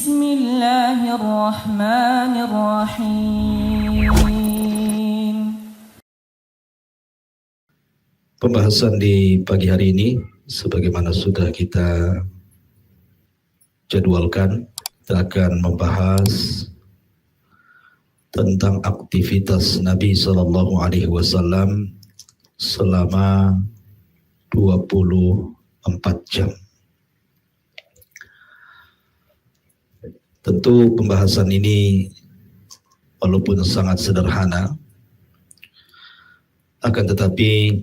Bismillahirrahmanirrahim. Pembahasan di pagi hari ini, sebagaimana sudah kita jadwalkan, kita akan membahas tentang aktivitas Nabi Sallallahu Alaihi Wasallam selama 24 jam. Tentu pembahasan ini walaupun sangat sederhana, akan tetapi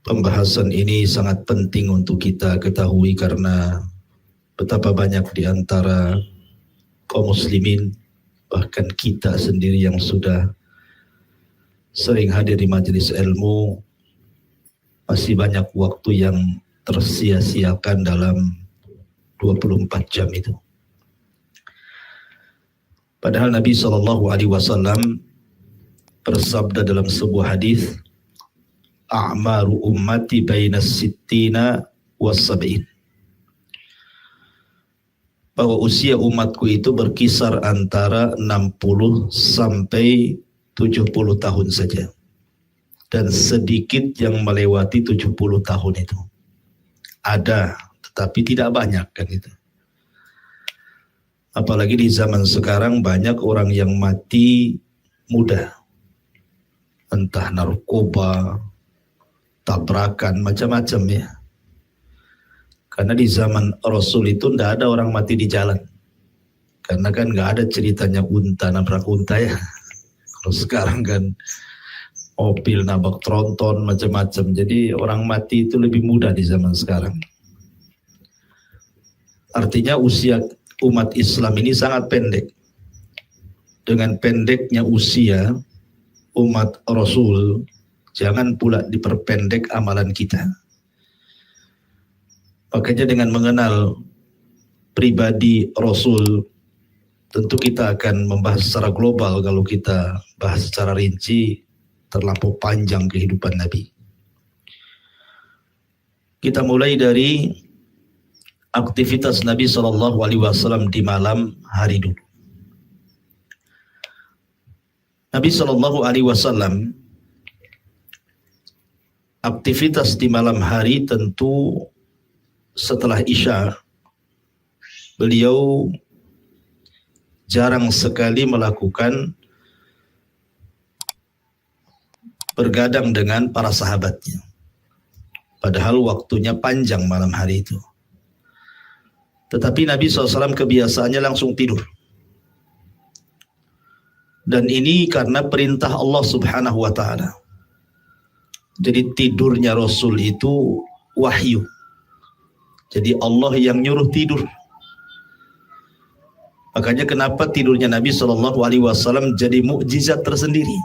pembahasan ini sangat penting untuk kita ketahui karena betapa banyak di antara kaum muslimin, bahkan kita sendiri yang sudah sering hadir di majelis ilmu, masih banyak waktu yang tersia-siakan dalam 24 jam itu. Padahal Nabi SAW bersabda dalam sebuah hadis, a'maru ummati bainas sittina was sab'in, bahwa usia umatku itu berkisar antara 60 sampai 70 tahun saja, dan sedikit yang melewati 70 tahun itu. Ada, tetapi tidak banyak kan itu. Apalagi di zaman sekarang banyak orang yang mati muda, entah narkoba, tabrakan, macam-macam ya. Karena di zaman Rasul itu tidak ada orang mati di jalan, karena kan nggak ada ceritanya unta nabrak unta ya. Kalau sekarang kan mobil nabrak tronton, macam-macam. Jadi orang mati itu lebih mudah di zaman sekarang. Artinya usia umat Islam ini sangat pendek. Dengan pendeknya usia umat Rasul, jangan pula diperpendek amalan kita. Makanya dengan mengenal pribadi Rasul, tentu kita akan membahas secara global. Kalau kita bahas secara rinci, terlampau panjang kehidupan Nabi. Kita mulai dari aktivitas Nabi SAW di malam hari dulu. Nabi SAW aktivitas di malam hari tentu setelah Isya, beliau jarang sekali melakukan bergadang dengan para sahabatnya. Padahal waktunya panjang malam hari itu. Tetapi Nabi SAW kebiasaannya langsung tidur. Dan ini karena perintah Allah Subhanahu wa Ta'ala. Jadi tidurnya Rasul itu wahyu. Jadi Allah yang nyuruh tidur. Makanya kenapa tidurnya Nabi SAW jadi mukjizat tersendiri.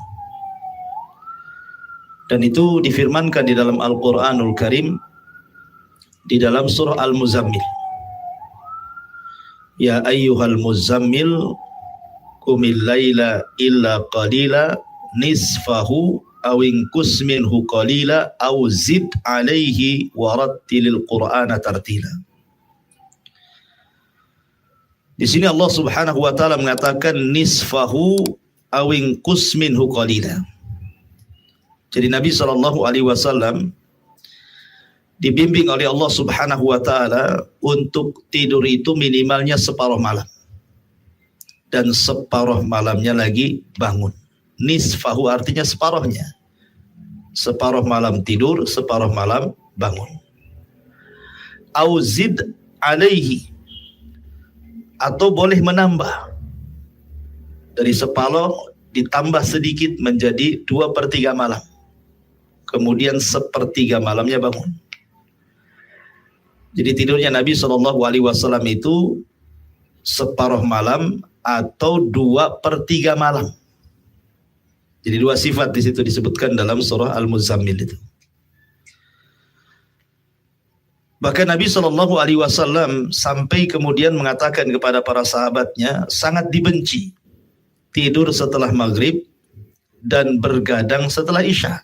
Dan itu difirmankan di dalam Al-Quranul Karim, di dalam surah Al-Muzammil. Ya ayyuhal muzammil qumil laila illa qalila nisfahu aw inqus minhu qalila aw zid alaihi warattilil qur'ana tartila. Di sini Allah Subhanahu wa taala mengatakan nisfahu aw inqus minhu qalila. Jadi Nabi SAW dibimbing oleh Allah Subhanahu wa Ta'ala untuk tidur itu minimalnya separuh malam, dan separuh malamnya lagi bangun. Nisfahu artinya separuhnya. Separuh malam tidur, separuh malam bangun. Auzid alaihi, atau boleh menambah dari separuh ditambah sedikit menjadi 2/3 malam, kemudian 1/3 malamnya bangun. Jadi tidurnya Nabi SAW itu separuh malam atau 2/3 malam. Jadi dua sifat di situ disebutkan dalam surah Al-Muzammil itu. Bahkan Nabi SAW sampai kemudian mengatakan kepada para sahabatnya, sangat dibenci tidur setelah maghrib dan bergadang setelah isya,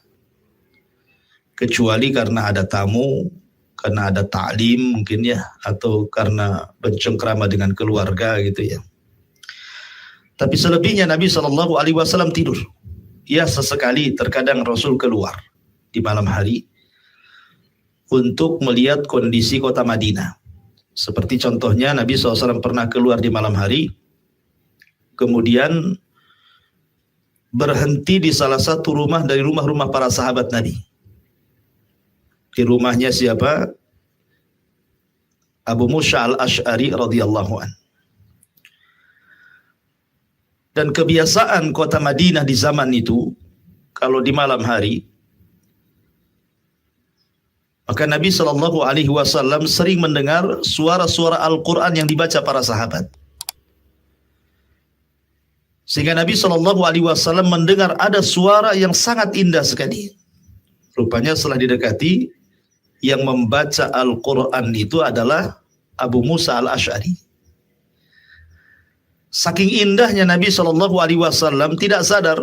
kecuali karena ada tamu, karena ada ta'lim mungkin ya, atau karena bercengkrama dengan keluarga gitu ya. Tapi selebihnya Nabi SAW tidur. Ya sesekali terkadang Rasul keluar di malam hari untuk melihat kondisi kota Madinah. Seperti contohnya Nabi SAW pernah keluar di malam hari, kemudian berhenti di salah satu rumah dari rumah-rumah para sahabat Nabi. Di rumahnya siapa? Abu Musa al-Ash'ari radhiyallahu an. Dan kebiasaan kota Madinah di zaman itu, kalau di malam hari, maka Nabi SAW sering mendengar suara-suara Al-Quran yang dibaca para sahabat. Sehingga Nabi SAW mendengar ada suara yang sangat indah sekali. Rupanya setelah didekati, yang membaca Al-Quran itu adalah Abu Musa al-Ash'ari. Saking indahnya Nabi SAW tidak sadar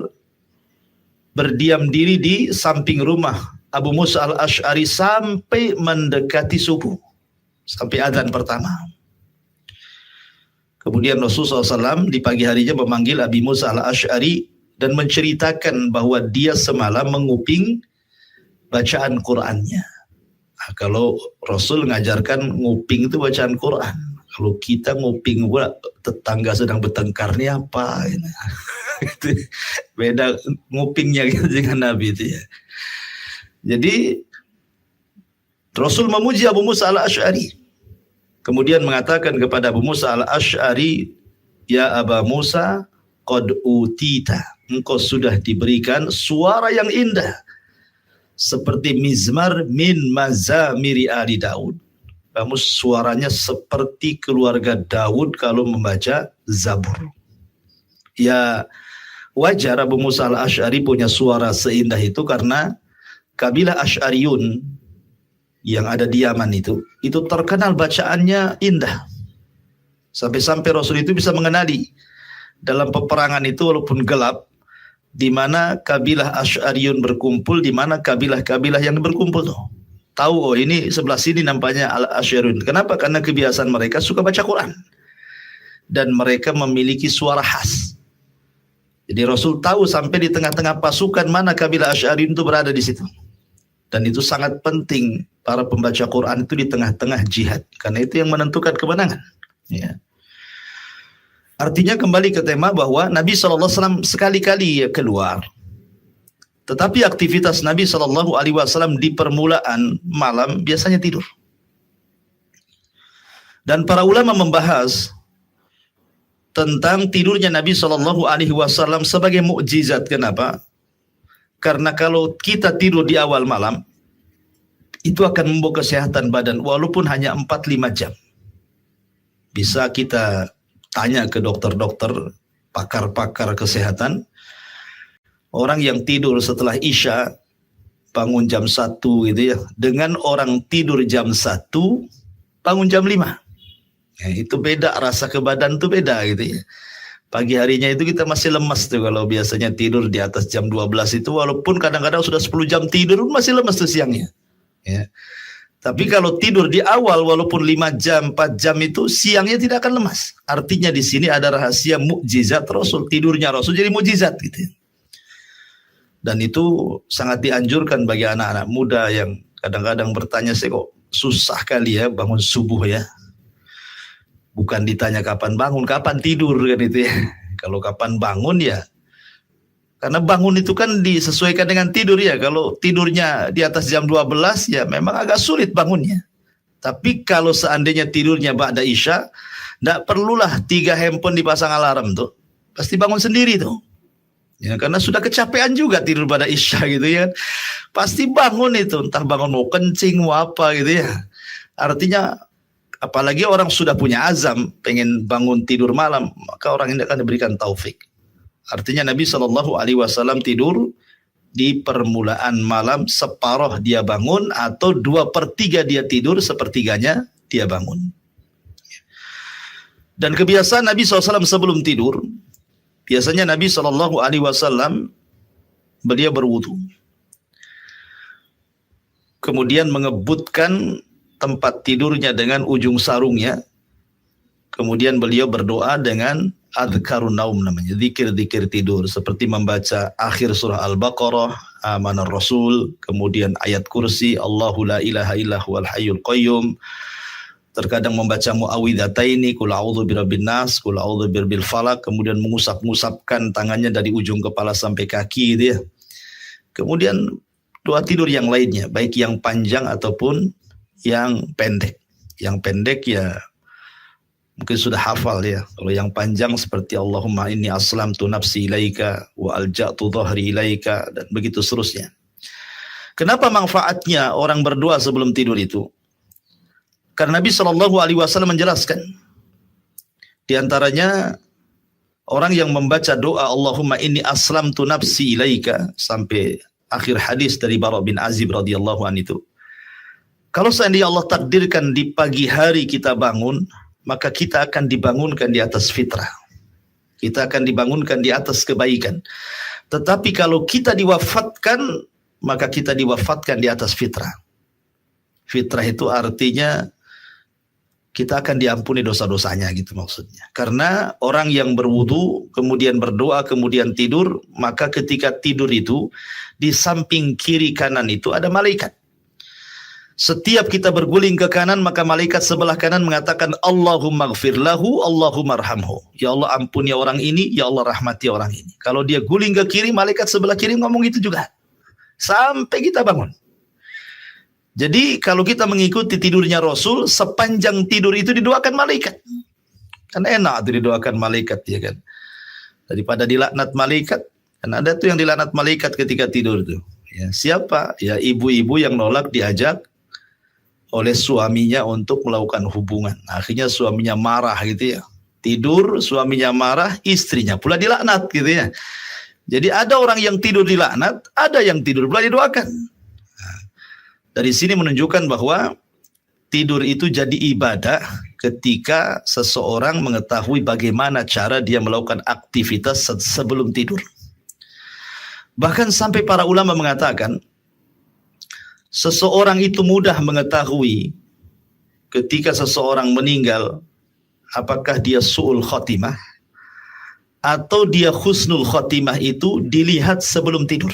berdiam diri di samping rumah Abu Musa al-Ash'ari sampai mendekati subuh, sampai adzan pertama. Kemudian Rasulullah SAW di pagi harinya memanggil Abi Musa al-Ash'ari dan menceritakan bahwa dia semalam menguping bacaan Qur'annya. Nah, kalau Rasul mengajarkan nguping itu bacaan Quran. Kalau kita nguping pula tetangga sedang bertengkar ini apa? Itu beda ngupingnya gitu dengan Nabi itu ya. Jadi Rasul memuji Abu Musa al-Ash'ari. Kemudian mengatakan kepada Abu Musa al-Ash'ari, "Ya Aba Musa, qad utita." Engkau sudah diberikan suara yang indah seperti mizmar min mazamiri ali Daud. Kamu suaranya seperti keluarga Daud kalau membaca Zabur. Ya wajar Abu Musa al-Ash'ari punya suara seindah itu karena kabilah Asy'ariyun yang ada di Yaman itu terkenal bacaannya indah. Sampai-sampai Rasul itu bisa mengenali dalam peperangan itu walaupun gelap, di mana kabilah Asy'ariyun berkumpul, di mana kabilah-kabilah yang berkumpul tuh. Tahu, oh ini sebelah sini nampaknya Asy'ariyun. Kenapa? Karena kebiasaan mereka suka baca Quran. Dan mereka memiliki suara khas. Jadi Rasul tahu sampai di tengah-tengah pasukan mana kabilah Asy'ariyun itu berada di situ. Dan itu sangat penting para pembaca Quran itu di tengah-tengah jihad. Karena itu yang menentukan kemenangan. Ya. Artinya kembali ke tema bahwa Nabi SAW sekali-kali keluar. Tetapi aktivitas Nabi SAW di permulaan malam biasanya tidur. Dan para ulama membahas tentang tidurnya Nabi SAW sebagai mukjizat. Kenapa? Karena kalau kita tidur di awal malam, itu akan membawa kesehatan badan walaupun hanya 4-5 jam. Bisa kita tanya ke dokter-dokter, pakar-pakar kesehatan, orang yang tidur setelah Isya bangun jam 1 gitu ya, dengan orang tidur jam 1 bangun jam 5. Ya, itu beda, rasa ke badan itu beda gitu ya. Pagi harinya itu kita masih lemas tuh kalau biasanya tidur di atas jam 12 itu, walaupun kadang-kadang sudah 10 jam tidur masih lemas tuh siangnya. Ya. Tapi kalau tidur di awal walaupun 5 jam, 4 jam itu siangnya tidak akan lemas. Artinya di sini ada rahasia mukjizat Rasul. Tidurnya Rasul jadi mukjizat gitu. Dan itu sangat dianjurkan bagi anak-anak muda yang kadang-kadang bertanya, saya kok susah kali ya bangun subuh ya. Bukan ditanya kapan bangun, kapan tidur kan itu ya. Kalau kapan bangun ya, karena bangun itu kan disesuaikan dengan tidur ya. Kalau tidurnya di atas jam 12 ya memang agak sulit bangunnya. Tapi kalau seandainya tidurnya ba'da Isya, tidak perlulah 3 handphone dipasang alarm tuh. Pasti bangun sendiri tuh. Ya, karena sudah kecapean juga tidur pada Isya gitu ya. Pasti bangun itu, entah bangun mau kencing mau apa gitu ya. Artinya apalagi orang sudah punya azam pengen bangun tidur malam, maka orang ini akan diberikan taufik. Artinya Nabi SAW tidur di permulaan malam, separuh dia bangun, atau 2/3 dia tidur, sepertiganya dia bangun. Dan kebiasaan Nabi SAW sebelum tidur, biasanya Nabi SAW beliau berwudu, kemudian mengebutkan tempat tidurnya dengan ujung sarungnya. Kemudian beliau berdoa dengan adhkarun naum namanya, zikir-zikir tidur seperti membaca akhir surah Al-Baqarah, Amanar Rasul, kemudian ayat kursi, Allahu la ilaha illa huwal hayyul qayyum. Terkadang membaca muawwidhataini, qul a'udzu birabbin nas, qul a'udzu birabbil falaq, kemudian mengusap-ngusapkan tangannya dari ujung kepala sampai kaki gitu ya. Kemudian doa tidur yang lainnya, baik yang panjang ataupun yang pendek. Yang pendek ya mungkin sudah hafal ya. Kalau yang panjang seperti Allahumma inni aslamtu nafsi ilaika wa alja'tu dhahri ilaika, dan begitu seterusnya. Kenapa manfaatnya orang berdoa sebelum tidur itu? Karena Nabi SAW menjelaskan, di antaranya orang yang membaca doa Allahumma inni aslamtu nafsi ilaika sampai akhir hadis dari Bara bin Azib radhiyallahu anhu itu, kalau seandainya Allah takdirkan di pagi hari kita bangun, maka kita akan dibangunkan di atas fitrah. Kita akan dibangunkan di atas kebaikan. Tetapi kalau kita diwafatkan, maka kita diwafatkan di atas fitrah. Fitrah itu artinya kita akan diampuni dosa-dosanya gitu maksudnya. Karena orang yang berwudu, kemudian berdoa, kemudian tidur, maka ketika tidur itu, di samping kiri kanan itu ada malaikat. Setiap kita berguling ke kanan, maka malaikat sebelah kanan mengatakan Allahumma gfir lahu, Allahumma arhamhu. Ya Allah ampuni orang ini, ya Allah rahmati orang ini. Kalau dia guling ke kiri, malaikat sebelah kiri ngomong itu juga. Sampai kita bangun. Jadi kalau kita mengikuti tidurnya Rasul, sepanjang tidur itu didoakan malaikat. Kan enak tuh didoakan malaikat ya kan. Daripada dilaknat malaikat, kan ada tuh yang dilaknat malaikat ketika tidur tuh. Ya, siapa? Ya ibu-ibu yang nolak diajak oleh suaminya untuk melakukan hubungan. Akhirnya suaminya marah gitu ya. Tidur, suaminya marah, istrinya pula dilaknat gitu ya. Jadi ada orang yang tidur dilaknat, ada yang tidur pula didoakan. Nah, dari sini menunjukkan bahwa tidur itu jadi ibadah ketika seseorang mengetahui bagaimana cara dia melakukan aktivitas sebelum tidur. Bahkan sampai para ulama mengatakan, seseorang itu mudah mengetahui ketika seseorang meninggal, apakah dia su'ul khotimah atau dia husnul khotimah itu dilihat sebelum tidur.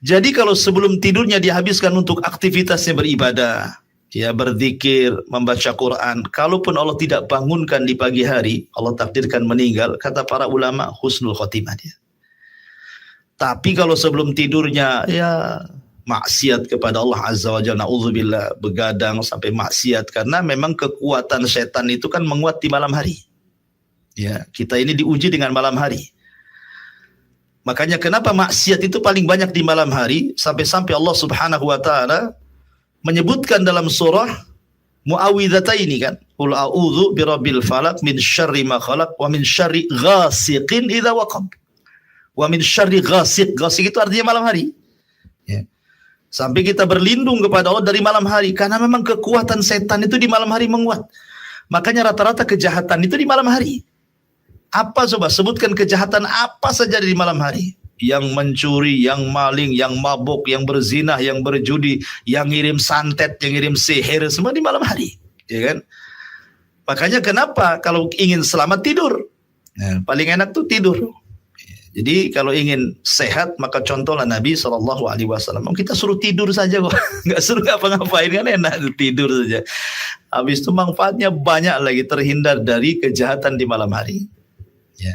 Jadi kalau sebelum tidurnya dihabiskan untuk aktivitasnya beribadah, ya berzikir, membaca Quran, kalaupun Allah tidak bangunkan di pagi hari, Allah takdirkan meninggal, kata para ulama husnul khotimah dia. Tapi kalau sebelum tidurnya ya maksiat kepada Allah Azza wa Jalla, na'udzubillah, begadang sampai maksiat, karena memang kekuatan setan itu kan menguat di malam hari. Ya, kita ini diuji dengan malam hari. Makanya kenapa maksiat itu paling banyak di malam hari, sampai-sampai Allah Subhanahu wa taala menyebutkan dalam surah Muawwidhataini kan, qul a'udzu birabbil falaq min syarri ma khalaq wa min syarri ghasiqin idza waqab. Wa min syarri ghasiq. Ghasiq itu artinya malam hari. Ya. Sampai kita berlindung kepada Allah dari malam hari, karena memang kekuatan setan itu di malam hari menguat. Makanya rata-rata kejahatan itu di malam hari. Apa coba sebutkan kejahatan apa saja di malam hari? Yang mencuri, yang maling, yang mabuk, yang berzina, yang berjudi, yang ngirim santet, yang ngirim sihir, semua di malam hari, ya kan? Makanya kenapa kalau ingin selamat tidur? Nah, paling enak tuh tidur. Jadi kalau ingin sehat, maka contohlah Nabi SAW. Kita suruh tidur saja kok, nggak suruh ngapa-ngapain, kan enak tidur saja. Habis itu manfaatnya banyak lagi, terhindar dari kejahatan di malam hari. Ya.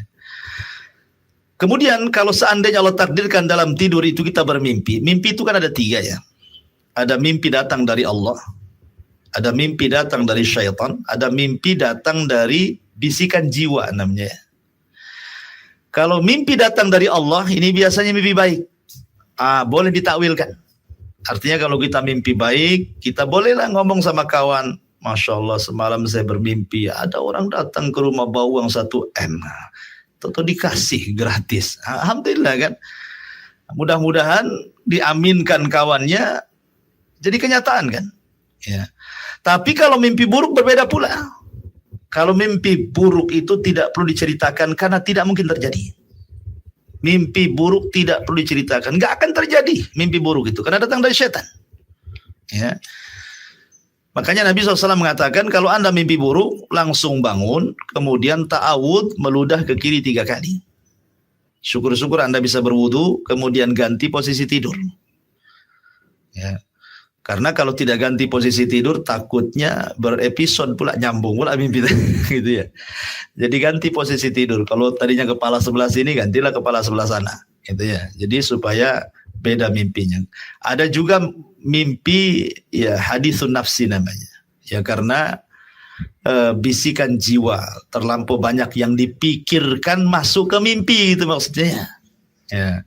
Kemudian kalau seandainya Allah takdirkan dalam tidur itu kita bermimpi, mimpi itu kan ada 3 ya. Ada mimpi datang dari Allah, ada mimpi datang dari syaitan, ada mimpi datang dari bisikan jiwa namanya. Kalau mimpi datang dari Allah, ini biasanya mimpi baik. Boleh ditakwilkan. Artinya kalau kita mimpi baik, kita bolehlah ngomong sama kawan, Masya Allah semalam saya bermimpi, ada orang datang ke rumah bawa uang 1 M. Tentu dikasih gratis. Alhamdulillah kan. Mudah-mudahan diaminkan kawannya, jadi kenyataan kan. Ya. Tapi kalau mimpi buruk berbeda pula. Kalau mimpi buruk itu tidak perlu diceritakan karena tidak mungkin terjadi. Mimpi buruk tidak perlu diceritakan, nggak akan terjadi mimpi buruk itu karena datang dari setan. Ya. Makanya Nabi SAW mengatakan kalau anda mimpi buruk langsung bangun, kemudian ta'awud meludah ke kiri 3 kali. Syukur-syukur anda bisa berwudu, kemudian ganti posisi tidur. Ya. Karena kalau tidak ganti posisi tidur takutnya berepisode pula, nyambung pula mimpi gitu ya. Jadi ganti posisi tidur. Kalau tadinya kepala sebelah sini, gantilah kepala sebelah sana gitu ya. Jadi supaya beda mimpinya. Ada juga mimpi ya hadisun nafsi namanya. Ya karena bisikan jiwa, terlampau banyak yang dipikirkan masuk ke mimpi itu maksudnya. Ya.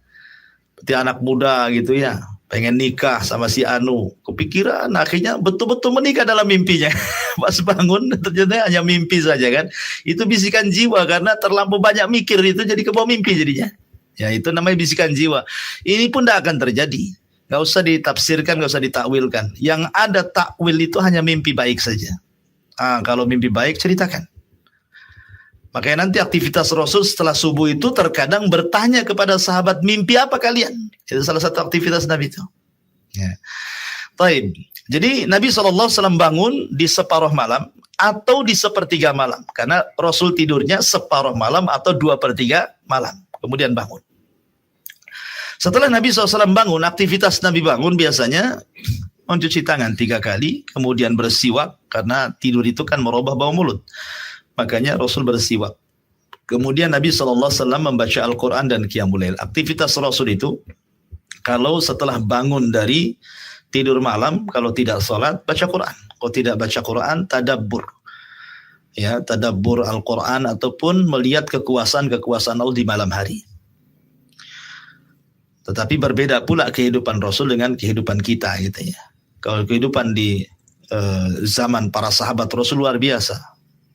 Seperti anak muda gitu ya, pengen nikah sama si Anu, kepikiran akhirnya betul-betul menikah dalam mimpinya. Pas bangun ternyata hanya mimpi saja kan. Itu bisikan jiwa karena terlampau banyak mikir itu jadi kebawa mimpi jadinya. Ya itu namanya bisikan jiwa. Ini pun tidak akan terjadi. Gak usah ditafsirkan, gak usah ditakwilkan. Yang ada takwil itu hanya mimpi baik saja. Kalau mimpi baik ceritakan. Makanya nanti aktivitas Rasul setelah subuh itu terkadang bertanya kepada sahabat, mimpi apa kalian? Itu salah satu aktivitas Nabi itu. Ya. Taib. Jadi Nabi SAW bangun di separuh malam atau di sepertiga malam. Karena Rasul tidurnya separuh malam atau 2/3 malam. Kemudian bangun. Setelah Nabi SAW bangun, aktivitas Nabi bangun biasanya mencuci tangan 3 kali, kemudian bersiwak, karena tidur itu kan merubah bau mulut. Makanya Rasul bersiwak. Kemudian Nabi SAW membaca Al-Quran dan Qiyamul Lail. Aktivitas Rasul itu, kalau setelah bangun dari tidur malam, kalau tidak sholat, baca Quran. Kalau tidak baca Quran, tadabbur. Ya, tadabbur Al-Quran ataupun melihat kekuasaan-kekuasaan Allah di malam hari. Tetapi berbeda pula kehidupan Rasul dengan kehidupan kita gitu ya. Kalau kehidupan di zaman para sahabat Rasul luar biasa.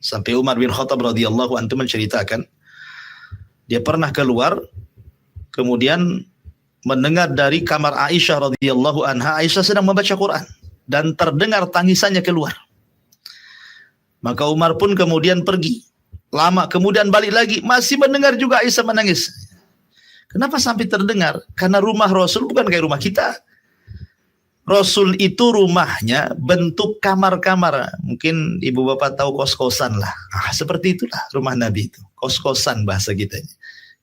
Sampai Umar bin Khattab radhiyallahu anhu menceritakan, dia pernah keluar, kemudian mendengar dari kamar Aisyah radhiyallahu anha, Aisyah sedang membaca Quran dan terdengar tangisannya keluar. Maka Umar pun kemudian pergi. Lama kemudian balik lagi, masih mendengar juga Aisyah menangis. Kenapa sampai terdengar? Karena rumah Rasul bukan kayak rumah kita. Rasul itu rumahnya bentuk kamar-kamar. Mungkin ibu bapak tahu kos-kosan lah. Seperti itulah rumah Nabi itu. Kos-kosan bahasa kita.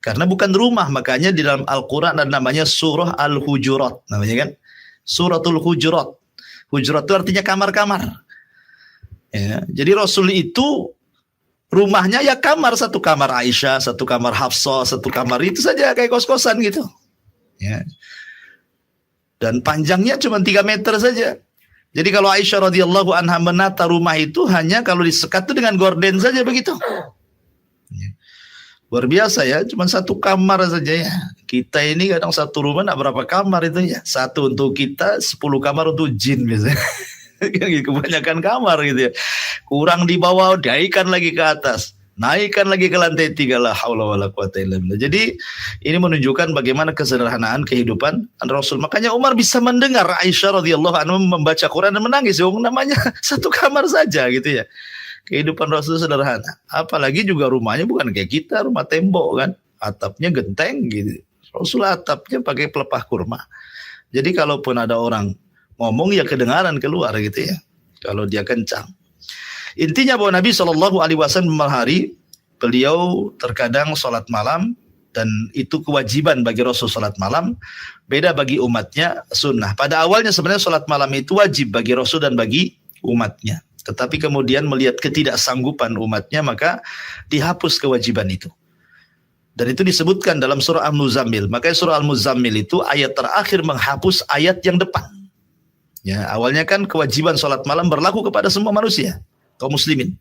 Karena bukan rumah, makanya di dalam Al-Quran ada namanya surah Al-Hujurat. Namanya kan? Suratul Hujurat. Hujurat itu artinya kamar-kamar. Ya, jadi Rasul itu rumahnya ya kamar, satu kamar Aisyah, satu kamar Hafsah, satu kamar itu saja kayak kos-kosan gitu. Ya. Dan panjangnya cuma 3 meter saja. Jadi kalau Aisyah radhiyallahu anha menata rumah itu hanya kalau disekat itu dengan gorden saja begitu. Ya. Luar biasa ya, cuma satu kamar saja ya. Kita ini kadang satu rumah enggak berapa kamar itu ya. Satu untuk kita, 10 kamar untuk jin biasanya. Kebanyakan kamar gitu ya. Kurang di bawah, naikkan lagi ke atas, naikkan lagi ke lantai 3, la haula wala quwata illa billah. Jadi ini menunjukkan bagaimana kesederhanaan kehidupan Rasul. Makanya Umar bisa mendengar Aisyah radhiyallahu anha membaca Quran dan menangis. Namanya satu kamar saja gitu ya. Kehidupan Rasul sederhana. Apalagi juga rumahnya bukan kayak kita, rumah tembok kan, atapnya genteng gitu. Rasul atapnya pakai pelepah kurma. Jadi kalaupun ada orang ngomong ya kedengaran keluar gitu ya. Kalau dia kencang. Intinya bahwa Nabi SAW malam hari beliau terkadang sholat malam dan itu kewajiban bagi Rasul sholat malam. Beda bagi umatnya sunnah. Pada awalnya sebenarnya sholat malam itu wajib bagi Rasul dan bagi umatnya. Tetapi kemudian melihat ketidaksanggupan umatnya maka dihapus kewajiban itu. Dan itu disebutkan dalam surah Al-Muzammil. Makanya surah Al-Muzammil itu ayat terakhir menghapus ayat yang depan. Ya, awalnya kan kewajiban sholat malam berlaku kepada semua manusia, kaum muslimin.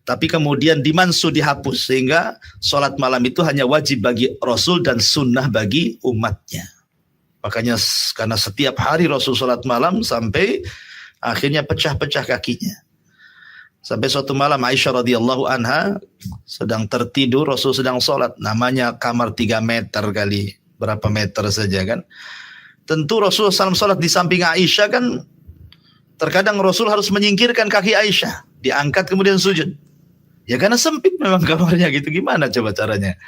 Tapi kemudian dimansuh, dihapus, sehingga sholat malam itu hanya wajib bagi Rasul dan sunnah bagi umatnya. Makanya karena setiap hari Rasul sholat malam sampai akhirnya pecah-pecah kakinya. Sampai suatu malam Aisyah radhiyallahu anha sedang tertidur, Rasul sedang sholat. Namanya kamar 3 meter kali berapa meter saja kan. Tentu Rasul SAW sholat di samping Aisyah kan, terkadang Rasul harus menyingkirkan kaki Aisyah, diangkat kemudian sujud. Ya karena sempit memang kamarnya gitu, gimana coba caranya.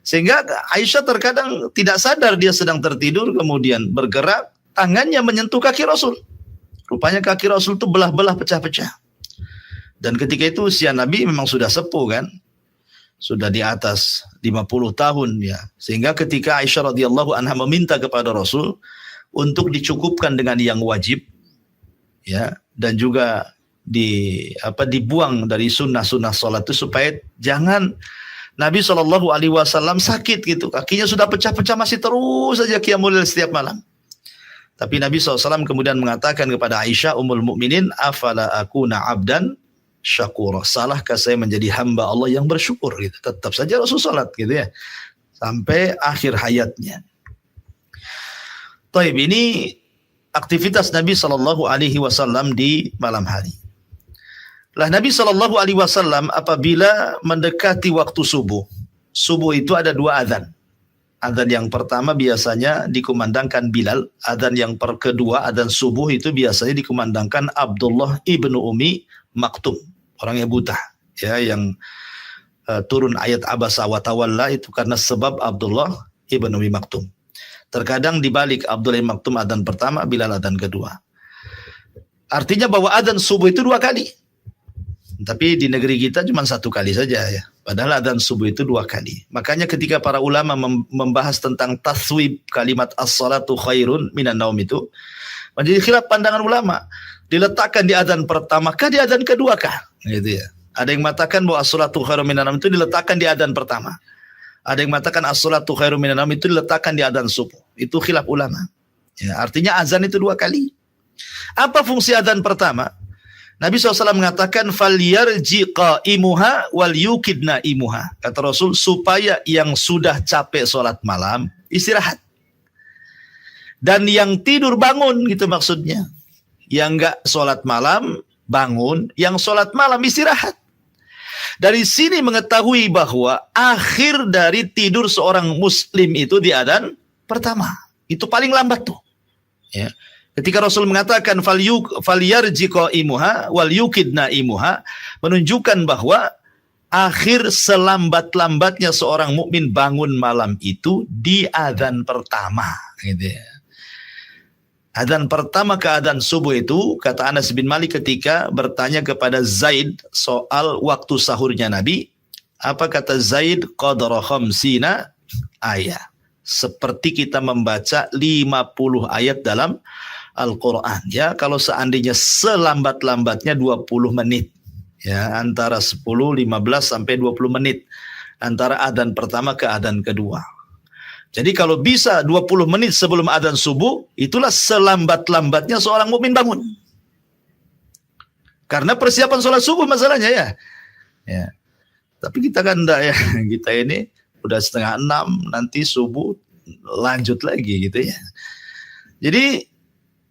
Sehingga Aisyah terkadang tidak sadar dia sedang tertidur, kemudian bergerak, tangannya menyentuh kaki Rasul. Rupanya kaki Rasul itu belah-belah, pecah-pecah. Dan ketika itu usia Nabi memang sudah sepuh kan. Sudah di atas 50 tahun ya. Sehingga ketika Aisyah radhiyallahu anha meminta kepada Rasul untuk dicukupkan dengan yang wajib ya, dan juga dibuang dari sunnah-sunnah salat itu supaya jangan Nabi SAW sakit gitu. Kakinya sudah pecah-pecah masih terus saja qiyamul lail setiap malam. Tapi Nabi SAW kemudian mengatakan kepada Aisyah ummul mukminin, afala akuna abdan syakura. Salahkah saya menjadi hamba Allah yang bersyukur gitu. Tetap saja Rasul salat gitu ya. Sampai akhir hayatnya. Taib, ini aktivitas Nabi SAW di malam hari. Lah Nabi SAW apabila mendekati waktu subuh. Subuh itu ada 2 adzan. Adzan yang pertama biasanya dikumandangkan Bilal. Adzan yang kedua, adzan subuh itu biasanya dikumandangkan Abdullah ibnu Umi Maktum. Orang yang buta. Ya, yang turun ayat Abasa wa Tawalla itu karena sebab Abdullah ibnu Umi Maktum. Terkadang dibalik, Abdullah ibn Maktum adzan pertama, Bilal adzan kedua. Artinya bahwa adzan subuh itu 2 kali. Tapi di negeri kita cuma 1 kali saja ya. Padahal adzan subuh itu 2 kali. Makanya ketika para ulama membahas tentang taswib kalimat as-salatu khairun minan naum itu, menjadi khilaf pandangan ulama. Diletakkan di adzan pertama kah, di adzan kedua kah? Gitu ya. Ada yang mengatakan bahwa as-salatu khairun minan naum itu diletakkan di adzan pertama. Ada yang mengatakan as-salatu khairun minan naum itu diletakkan di adzan subuh. Itu khilaf ulama. Ya, artinya azan itu 2 kali. Apa fungsi adzan pertama? Nabi SAW mengatakan falyarji qaimuha wal yukidna imuha. Kata Rasul, supaya yang sudah capek sholat malam istirahat. Dan yang tidur bangun gitu maksudnya. Yang enggak sholat malam bangun, yang sholat malam istirahat. Dari sini mengetahui bahwa akhir dari tidur seorang muslim itu di adzan pertama. Itu paling lambat tuh. Ya. Ketika Rasul mengatakan falyarji qaimuha wal yukidna imuha, menunjukkan bahwa akhir selambat-lambatnya seorang mukmin bangun malam itu di adzan pertama gitu ya. Adzan pertama ke adzan subuh itu, kata Anas bin Malik ketika bertanya kepada Zaid soal waktu sahurnya Nabi, apa kata Zaid? Qadra khamsina ayat. Seperti kita membaca 50 ayat dalam Al-Quran ya, kalau seandainya selambat-lambatnya 20 menit ya, antara 10, 15 sampai 20 menit antara adzan pertama ke adzan kedua. Jadi kalau bisa 20 menit sebelum adzan subuh, itulah selambat-lambatnya seorang mukmin bangun. Karena persiapan sholat subuh masalahnya ya. Ya. Tapi kita kan enggak ya, kita ini udah 5:30 nanti subuh lanjut lagi gitu ya. Jadi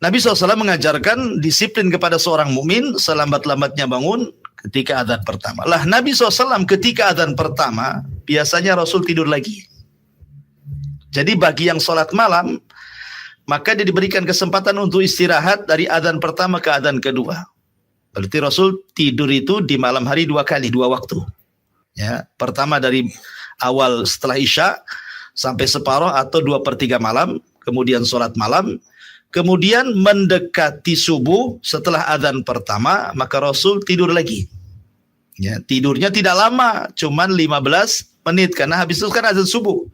Nabi SAW mengajarkan disiplin kepada seorang mukmin selambat-lambatnya bangun ketika adzan pertama. Lah Nabi SAW ketika adzan pertama biasanya Rasul tidur lagi. Jadi bagi yang sholat malam maka dia diberikan kesempatan untuk istirahat dari adzan pertama ke adzan kedua. Berarti Rasul tidur itu di malam hari 2 kali, 2 waktu. Ya, pertama dari awal setelah Isya sampai separuh atau 2/3 malam, kemudian sholat malam. Kemudian mendekati subuh setelah adzan pertama, maka Rasul tidur lagi. Ya, tidurnya tidak lama, cuman 15 menit karena habis itu kan adzan subuh.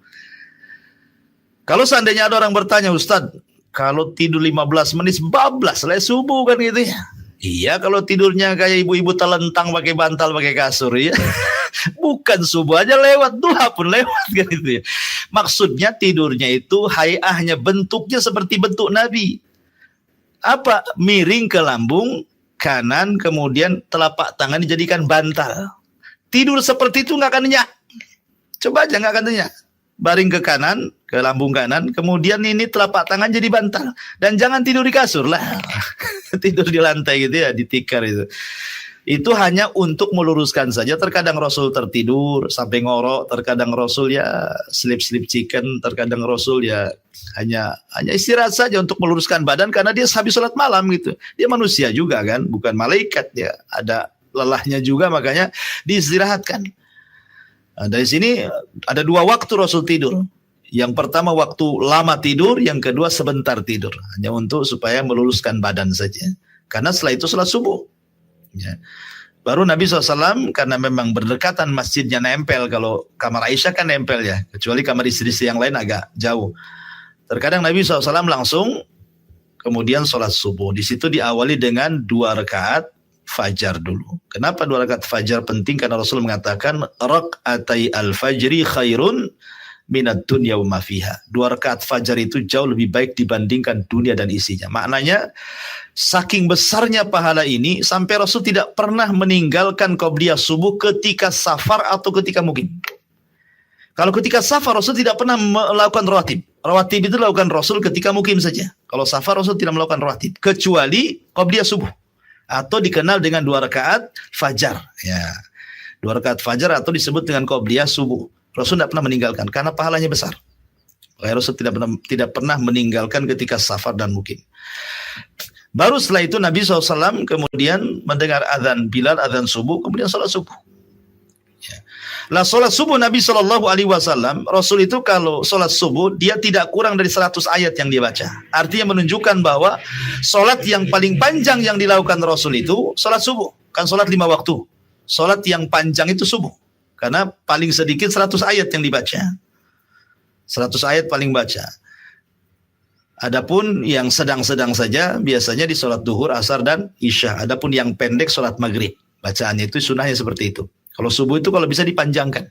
Kalau seandainya ada orang bertanya, Ustadz, kalau tidur 15 menit bablas lah subuh kan gitu ya. Iya, kalau tidurnya kayak ibu-ibu telentang pakai bantal, pakai kasur ya. Bukan subuh aja lewat, duha pun lewat kan itu ya. Maksudnya tidurnya itu hayahnya, bentuknya seperti bentuk Nabi. Apa? Miring ke lambung kanan, kemudian telapak tangan dijadikan bantal. Tidur seperti itu nggak akan nyenyak. Coba aja nggak akan nyenyak. Baring ke kanan, ke lambung kanan, kemudian ini telapak tangan jadi bantal. Dan jangan tidur di kasur lah. Tidur di lantai gitu ya, di tikar itu. Itu hanya untuk meluruskan saja. Terkadang Rasul tertidur sampai ngorok, terkadang Rasul ya sleep chicken, terkadang Rasul ya hanya istirahat saja untuk meluruskan badan karena dia habis sholat malam gitu. Dia manusia juga kan, bukan malaikat ya. Ada lelahnya juga, makanya diistirahatkan. Nah, dari sini ada 2 waktu Rasul tidur. Yang pertama waktu lama tidur, yang kedua sebentar tidur. Hanya untuk supaya meluruskan badan saja. Karena setelah itu sholat subuh. Ya. Baru Nabi SAW karena memang berdekatan masjidnya nempel. Kalau kamar Aisyah kan nempel ya. Kecuali kamar istri-istri yang lain agak jauh. Terkadang Nabi SAW langsung kemudian sholat subuh. Di situ diawali dengan 2 rakaat fajar dulu. Kenapa 2 rakaat fajar penting? Karena Rasul mengatakan rak'atai al-fajri khairun minad dunya wa ma fiha. 2 rakaat fajar itu jauh lebih baik dibandingkan dunia dan isinya. Maknanya saking besarnya pahala ini sampai Rasul tidak pernah meninggalkan qabliyah subuh ketika safar atau ketika mukim. Kalau ketika safar Rasul tidak pernah melakukan rawatib. Rawatib itu dilakukan Rasul ketika mukim saja. Kalau safar Rasul tidak melakukan rawatib kecuali qabliyah subuh atau dikenal dengan 2 rakaat fajar. Ya. 2 rakaat fajar atau disebut dengan qabliyah subuh. Rasul tidak pernah meninggalkan karena pahalanya besar. Rasul tidak pernah meninggalkan ketika safar dan mukim. Baru setelah itu Nabi SAW kemudian mendengar azan Bilal, azan subuh, kemudian sholat subuh. Ya. Lah sholat subuh Nabi SAW, Rasul itu kalau sholat subuh dia tidak kurang dari 100 ayat yang dia baca. Artinya menunjukkan bahwa sholat yang paling panjang yang dilakukan Rasul itu sholat subuh. Kan sholat 5 waktu. Sholat yang panjang itu subuh. Karena paling sedikit 100 ayat yang dibaca. 100 ayat paling baca. Adapun yang sedang-sedang saja biasanya di sholat duhur, asar, dan isya. Adapun yang pendek sholat maghrib. Bacaannya itu sunnahnya seperti itu. Kalau subuh itu kalau bisa dipanjangkan.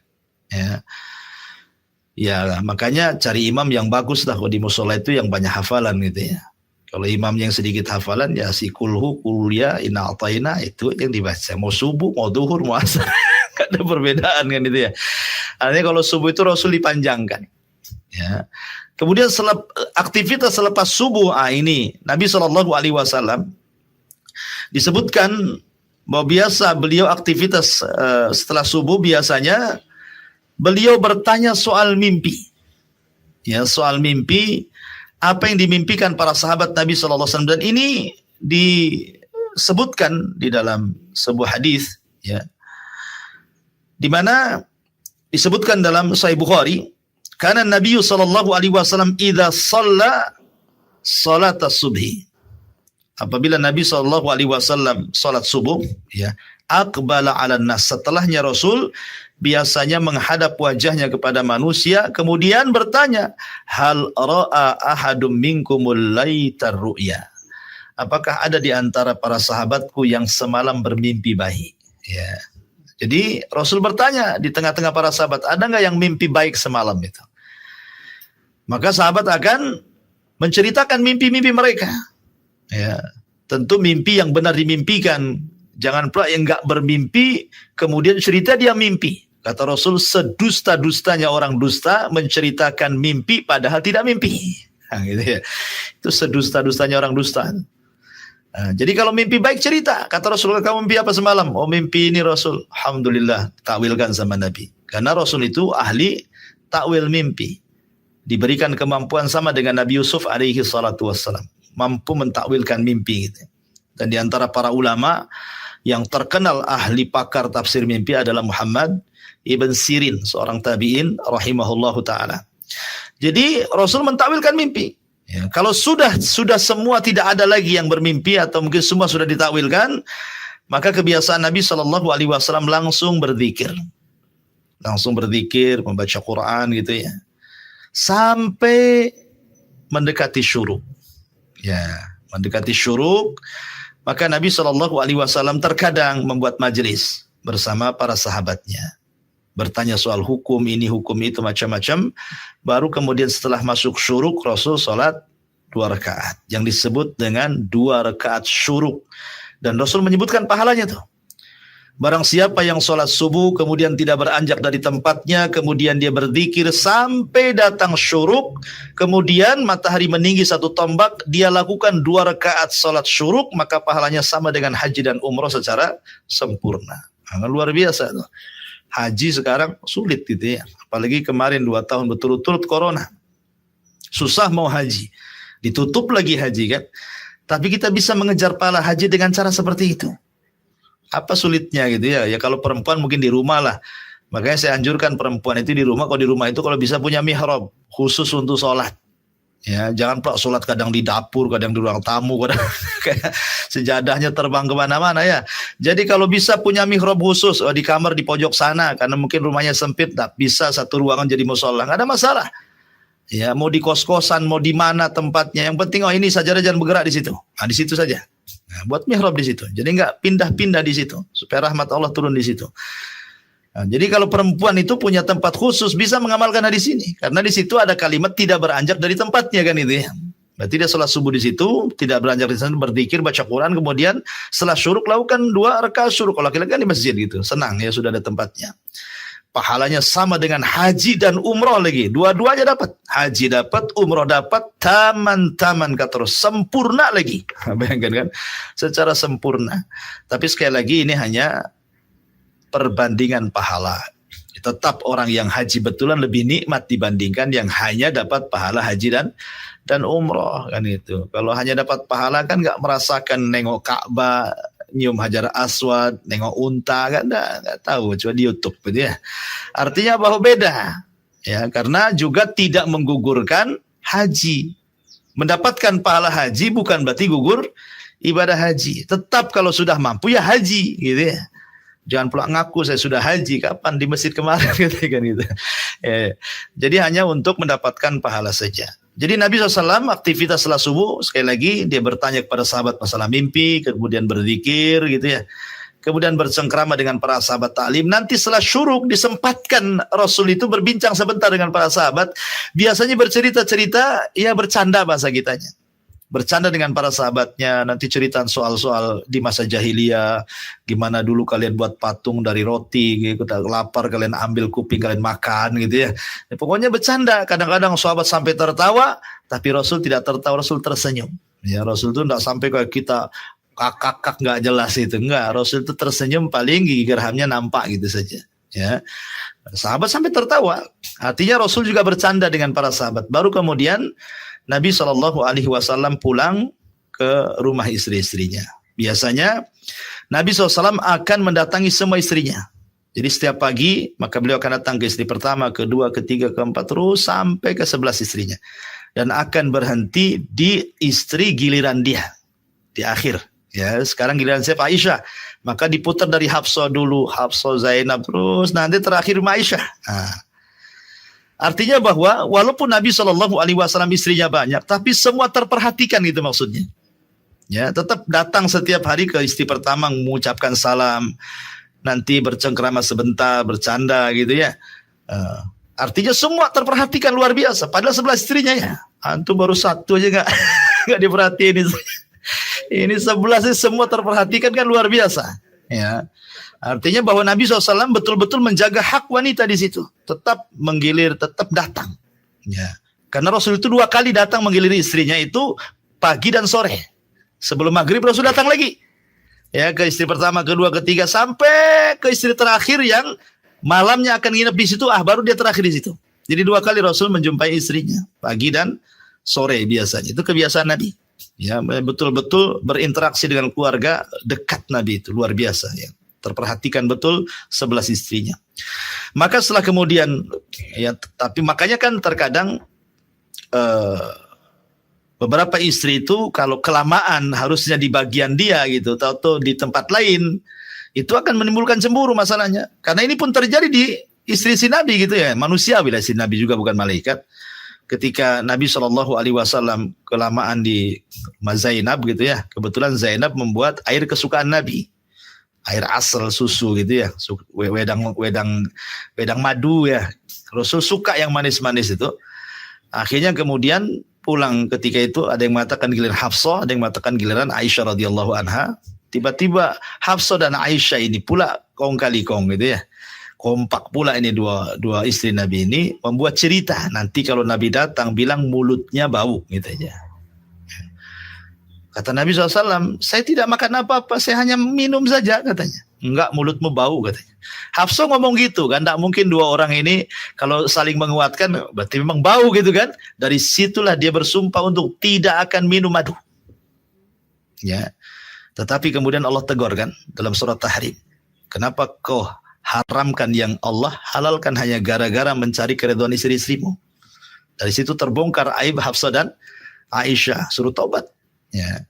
Ya, makanya cari imam yang bagus lah. Kalau di musola itu yang banyak hafalan gitu ya. Kalau imam yang sedikit hafalan ya si kulhu, kuliah, inna ataina itu yang dibaca. Mau subuh, mau duhur, mau asar. Gak ada perbedaan kan itu ya. Artinya kalau subuh itu Rasul dipanjangkan. Ya. Kemudian aktivitas selepas subuh, ini Nabi SAW disebutkan bahwa biasa beliau aktivitas setelah subuh biasanya beliau bertanya soal mimpi. Ya, soal mimpi, apa yang dimimpikan para sahabat Nabi SAW, dan ini disebutkan di dalam sebuah hadis, ya, di mana disebutkan dalam Sahih Bukhari. Karena Nabi SAW idza shalla salat subhi. Apabila Nabi SAW salat subuh, ya, aqbala 'alan nas. Setelahnya Rasul biasanya menghadap wajahnya kepada manusia kemudian bertanya, hal ra'a ahadum minkumul laitar ru'ya. Apakah ada di antara para sahabatku yang semalam bermimpi baik? Ya. Jadi Rasul bertanya di tengah-tengah para sahabat, ada nggak yang mimpi baik semalam itu? Maka sahabat akan menceritakan mimpi-mimpi mereka. Ya, tentu mimpi yang benar dimimpikan. Jangan pula yang nggak bermimpi kemudian cerita dia mimpi. Kata Rasul, sedusta-dustanya orang dusta menceritakan mimpi padahal tidak mimpi. Nah, gitu ya. Itu sedusta-dustanya orang dusta. Nah, jadi kalau mimpi baik cerita. Kata Rasulullah, kamu mimpi apa semalam? Oh, mimpi ini Rasul. Alhamdulillah, takwilkan sama Nabi. Karena Rasul itu ahli takwil mimpi. Diberikan kemampuan sama dengan Nabi Yusuf alaihi salatu wassalam. Mampu mentakwilkan mimpi gitu. Dan di antara para ulama yang terkenal ahli pakar tafsir mimpi adalah Muhammad Ibn Sirin, seorang tabi'in rahimahullahu ta'ala. Jadi Rasul mentakwilkan mimpi. Ya, kalau sudah semua tidak ada lagi yang bermimpi atau mungkin semua sudah ditakwilkan, maka kebiasaan Nabi SAW langsung berzikir. Langsung berzikir, membaca Quran gitu ya. Sampai mendekati syuruk. Ya, mendekati syuruk, maka Nabi SAW terkadang membuat majelis bersama para sahabatnya. Bertanya soal hukum ini, hukum itu, macam-macam. Baru kemudian setelah masuk syuruk, Rasul sholat 2 rakaat. Yang disebut dengan 2 rakaat syuruk. Dan Rasul menyebutkan pahalanya tuh. Barang siapa yang sholat subuh, kemudian tidak beranjak dari tempatnya, kemudian dia berzikir sampai datang syuruk, kemudian matahari meninggi 1 tombak, dia lakukan 2 rakaat sholat syuruk, maka pahalanya sama dengan haji dan umroh secara sempurna. Nah, luar biasa tuh. Haji sekarang sulit gitu ya. Apalagi kemarin 2 tahun berturut-turut corona. Susah mau haji. Ditutup lagi haji kan. Tapi kita bisa mengejar pahala haji dengan cara seperti itu. Apa sulitnya gitu ya. Ya kalau perempuan mungkin di rumah lah. Makanya saya anjurkan perempuan itu di rumah. Kalau di rumah itu kalau bisa punya mihrab. Khusus untuk sholat. Ya, jangan pula sholat kadang di dapur, kadang di ruang tamu, kadang kayak sejadahnya terbang kemana-mana ya. Jadi kalau bisa punya mihrab khusus di kamar di pojok sana, karena mungkin rumahnya sempit, tak bisa satu ruangan jadi musola, nggak ada masalah. Ya, mau di kos-kosan, mau di mana tempatnya, yang penting ini sajadah jangan bergerak di situ. Nah, di situ saja. Nah, buat mihrab di situ. Jadi nggak pindah-pindah di situ, supaya rahmat Allah turun di situ. Nah, jadi kalau perempuan itu punya tempat khusus bisa mengamalkan hadis ini, karena di situ ada kalimat tidak beranjak dari tempatnya kan itu ya. Berarti dia sholat subuh di situ, tidak beranjak di sana, berzikir, baca Quran, kemudian setelah syuruk lakukan 2 rakaat syuruk. Kalau laki-laki kan di masjid gitu, senang ya sudah ada tempatnya. Pahalanya sama dengan haji dan umroh lagi, dua-duanya dapat. Haji dapat, umroh dapat, taman-taman kata sempurna lagi. Bayangkan kan, secara sempurna. Tapi sekali lagi ini hanya perbandingan pahala. Tetap orang yang haji betulan lebih nikmat dibandingkan yang hanya dapat pahala haji dan umroh kan itu. Kalau hanya dapat pahala kan nggak merasakan nengok Ka'bah, nyium Hajar Aswad, nengok unta, kan nggak tahu, cuma di YouTube gitu ya. Artinya bahwa beda ya, karena juga tidak menggugurkan haji. Mendapatkan pahala haji bukan berarti gugur ibadah haji. Tetap kalau sudah mampu ya haji gitu ya. Jangan pula ngaku saya sudah haji, kapan di masjid kemarin gitu kan gitu. Jadi hanya untuk mendapatkan pahala saja. Jadi Nabi SAW aktivitas setelah subuh, sekali lagi dia bertanya kepada sahabat masalah mimpi, kemudian berzikir gitu ya. Kemudian bercengkrama dengan para sahabat taklim. Nanti setelah syuruk disempatkan Rasul itu berbincang sebentar dengan para sahabat. Biasanya bercerita-cerita, ya bercanda bahasa kitanya. Bercanda dengan para sahabatnya, nanti cerita soal-soal di masa jahiliyah, gimana dulu kalian buat patung dari roti, gitu, lapar kalian ambil kuping kalian makan gitu ya. Pokoknya bercanda, kadang-kadang sahabat sampai tertawa, tapi Rasul tidak tertawa, Rasul tersenyum. Ya, Rasul itu tidak sampai kayak kita kakak nggak jelas itu, enggak. Rasul itu tersenyum, paling gigi gerhamnya nampak gitu saja. Ya, sahabat sampai tertawa, artinya Rasul juga bercanda dengan para sahabat. Baru kemudian Nabi SAW pulang ke rumah istri-istrinya. Biasanya Nabi SAW akan mendatangi semua istrinya. Jadi setiap pagi maka beliau akan datang ke istri pertama, kedua, ketiga, keempat, terus sampai ke 11 istrinya. Dan akan berhenti di istri giliran dia di akhir. Ya, sekarang giliran siapa? Aisyah. Maka diputar dari Hafsah dulu, Hafsah, Zainab, terus nanti terakhir Aisyah. Nah, artinya bahwa walaupun Nabi SAW istrinya banyak, tapi semua terperhatikan gitu maksudnya. Ya, tetap datang setiap hari ke istri pertama mengucapkan salam, nanti bercengkrama sebentar, bercanda gitu ya. Artinya semua terperhatikan luar biasa. Padahal 11 istrinya ya, antum baru 1 aja nggak diperhatiin. Ini 11 semua terperhatikan kan luar biasa. Ya. Artinya bahwa Nabi SAW betul-betul menjaga hak wanita di situ. Tetap menggilir, tetap datang. Ya. Karena Rasul itu 2 kali datang menggiliri istrinya itu pagi dan sore. Sebelum maghrib Rasul datang lagi. Ya, ke istri pertama, kedua, ketiga, sampai ke istri terakhir yang malamnya akan nginep di situ. Baru dia terakhir di situ. Jadi 2 kali Rasul menjumpai istrinya. Pagi dan sore biasanya. Itu kebiasaan Nabi. Ya, betul-betul berinteraksi dengan keluarga dekat Nabi itu. Luar biasa ya. Terperhatikan betul 11 istrinya. Maka setelah kemudian ya, tapi makanya kan terkadang beberapa istri itu kalau kelamaan harusnya di bagian dia gitu atau di tempat lain, itu akan menimbulkan cemburu masalahnya. Karena ini pun terjadi di istri-istri Nabi gitu ya, manusia bila istri Nabi juga bukan malaikat. Ketika Nabi SAW kelamaan di Zainab gitu ya, kebetulan Zainab membuat air kesukaan Nabi. Air asal susu gitu ya, wedang madu ya. Rasul suka yang manis-manis itu. Akhirnya kemudian pulang ketika itu ada yang mengatakan giliran Hafsah, ada yang mengatakan giliran Aisyah radhiyallahu anha. Tiba-tiba Hafsah dan Aisyah ini pula kong kali kong gitu ya. Kompak pula ini dua istri Nabi ini membuat cerita. Nanti kalau Nabi datang bilang mulutnya bau gitu aja. Kata Nabi SAW, saya tidak makan apa-apa, saya hanya minum saja katanya. Enggak, mulutmu bau katanya. Hafsah ngomong gitu kan, tidak mungkin 2 orang ini kalau saling menguatkan, berarti memang bau gitu kan. Dari situlah dia bersumpah untuk tidak akan minum madu. Ya. Tetapi kemudian Allah tegur kan dalam surat Tahrim. Kenapa kau haramkan yang Allah halalkan hanya gara-gara mencari keridhaan istri-istrimu? Dari situ terbongkar aib Hafsah dan Aisyah, suruh tobat. Ya.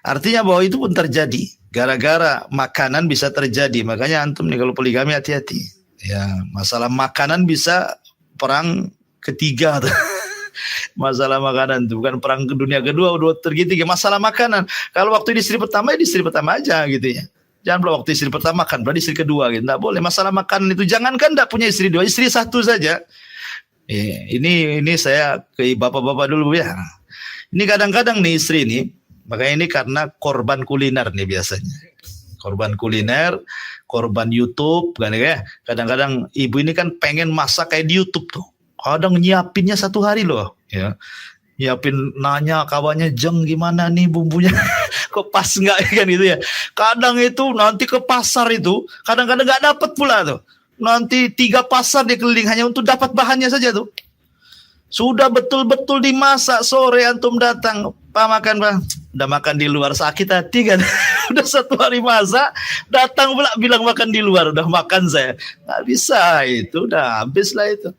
Artinya bahwa itu pun terjadi. Gara-gara makanan bisa terjadi. Makanya antum nih kalau poligami hati-hati. Ya, masalah makanan bisa perang ketiga tuh. Masalah makanan itu bukan perang dunia kedua, udah tergitiga masalah makanan. Kalau waktu di istri pertama ya di istri pertama aja gitu ya. Jangan pula waktu istri pertama kan berarti istri kedua gitu. Enggak boleh masalah makanan itu. Jangankan enggak punya istri dua, istri satu saja. Ini saya ke bapak-bapak dulu ya. Ini kadang-kadang nih istri ini, makanya ini karena korban kuliner nih biasanya. Korban kuliner, korban YouTube kan ya. Kadang-kadang ibu ini kan pengen masak kayak di YouTube tuh. Kadang nyiapinnya 1 hari loh, ya. Nyiapin nanya kawannya, Jeng gimana nih bumbunya, kok pas nggak kan gitu ya. Kadang itu nanti ke pasar itu, kadang-kadang nggak dapat pula tuh. Nanti 3 pasar dia keliling hanya untuk dapat bahannya saja tuh. Sudah betul-betul dimasak, sore antum datang, Pak makan Pak. Udah makan di luar, sakit hati kan. Udah 1 hari masak, datang pula bilang makan di luar, udah makan saya. Nggak bisa itu, udah habis lah itu.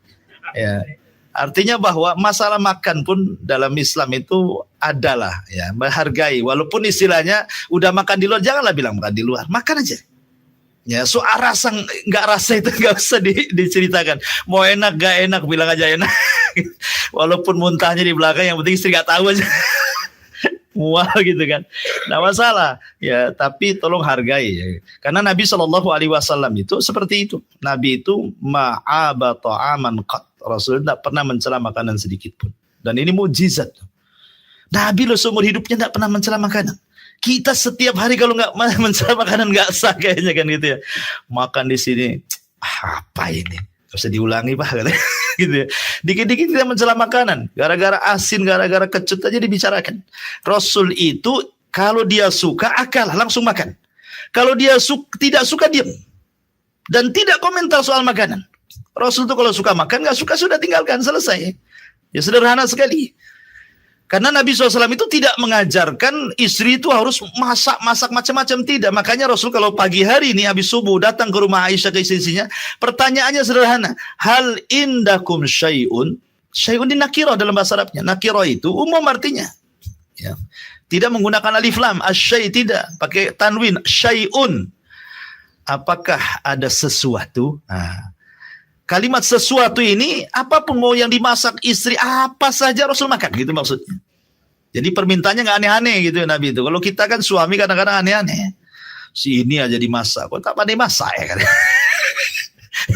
Ya, artinya bahwa masalah makan pun dalam Islam itu adalah ya menghargai. Walaupun istilahnya udah makan di luar, janganlah bilang makan di luar, makan aja. Ya, soal rasa nggak rasa itu nggak usah diceritakan. Mau enak nggak enak bilang aja enak. Walaupun muntahnya di belakang, yang penting istri nggak tahu aja. Mual gitu kan, nggak masalah ya, tapi tolong hargai ya. Karena Nabi SAW itu seperti itu. Nabi itu ma'aba ta'aman qat, Rasul tidak pernah mencela makanan sedikit pun, dan ini mukjizat. Nabi loh seumur hidupnya tidak pernah mencela makanan. Kita setiap hari kalau nggak mencela makanan nggak sah kayaknya kan gitu ya. Makan di sini apa ini, nggak usah diulangi Pak gitu ya. Dikit-dikit kita mencela makanan, gara-gara asin, gara-gara kecut aja dibicarakan. Rasul itu kalau dia suka akal langsung makan. Kalau dia tidak suka diam dan tidak komentar soal makanan. Rasul itu kalau suka makan, nggak suka sudah tinggalkan, selesai. Ya sederhana sekali. Karena Nabi SAW itu tidak mengajarkan istri itu harus masak macam-macam, tidak. Makanya Rasul kalau pagi hari ini habis subuh datang ke rumah Aisyah ke istrinya, pertanyaannya sederhana. Hal indakum syai'un? Syai'un di nakirah dalam bahasa Arabnya. Nakirah itu umum artinya. Ya. Tidak menggunakan alif lam. Asyai' tidak. Pakai tanwin. Syai'un. Apakah ada sesuatu? Nah, kalimat sesuatu ini, apapun mau yang dimasak istri, apa saja Rasul makan, gitu maksudnya. Jadi permintaannya nggak aneh-aneh gitu ya Nabi itu. Kalau kita kan suami kadang-kadang aneh-aneh. Si ini aja dimasak, kok tak pandai masak ya kan.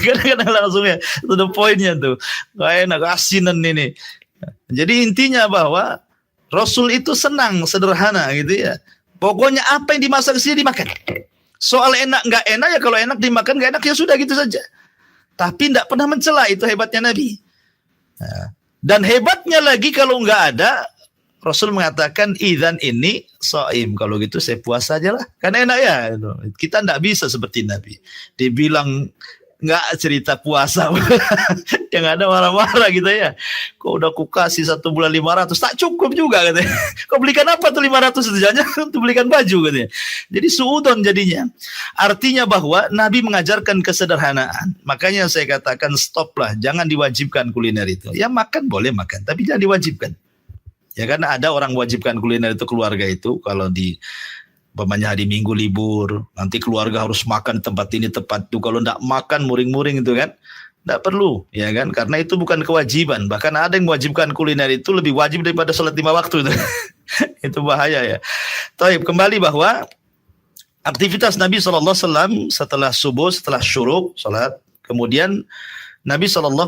Kadang-kadang langsung ya, to the point-nya tuh. Gak enak, asinan ini. Jadi intinya bahwa Rasul itu senang, sederhana gitu ya. Pokoknya apa yang dimasak sih dimakan. Soal enak nggak enak ya, kalau enak dimakan, nggak enak ya sudah gitu saja. Tapi tidak pernah mencela, itu hebatnya Nabi. Nah, dan hebatnya lagi kalau nggak ada, Rasul mengatakan idzan ini shaim, kalau gitu saya puasa aja lah, kan enak ya. Kita tidak bisa seperti Nabi. Dibilang nggak cerita puasa, yang ada marah-marah gitu ya. Kok udah ku kasih 1 bulan 500, tak cukup juga katanya. Kok belikan apa tuh 500 itu? Jangan untuk belikan baju katanya. Jadi suudon jadinya. Artinya bahwa Nabi mengajarkan kesederhanaan. Makanya saya katakan stoplah, jangan diwajibkan kuliner itu. Ya makan boleh makan, tapi jangan diwajibkan. Ya karena ada orang wajibkan kuliner itu keluarga itu, kalau di umpamanya hari Minggu libur, nanti keluarga harus makan di tempat ini, tempat itu. Kalau enggak makan muring-muring itu kan, enggak perlu, ya kan? Karena itu bukan kewajiban. Bahkan ada yang mewajibkan kuliner itu lebih wajib daripada sholat 5 waktu itu. Itu bahaya ya. Taib, kembali bahwa aktivitas Nabi SAW setelah subuh, setelah syuruk, sholat, kemudian Nabi SAW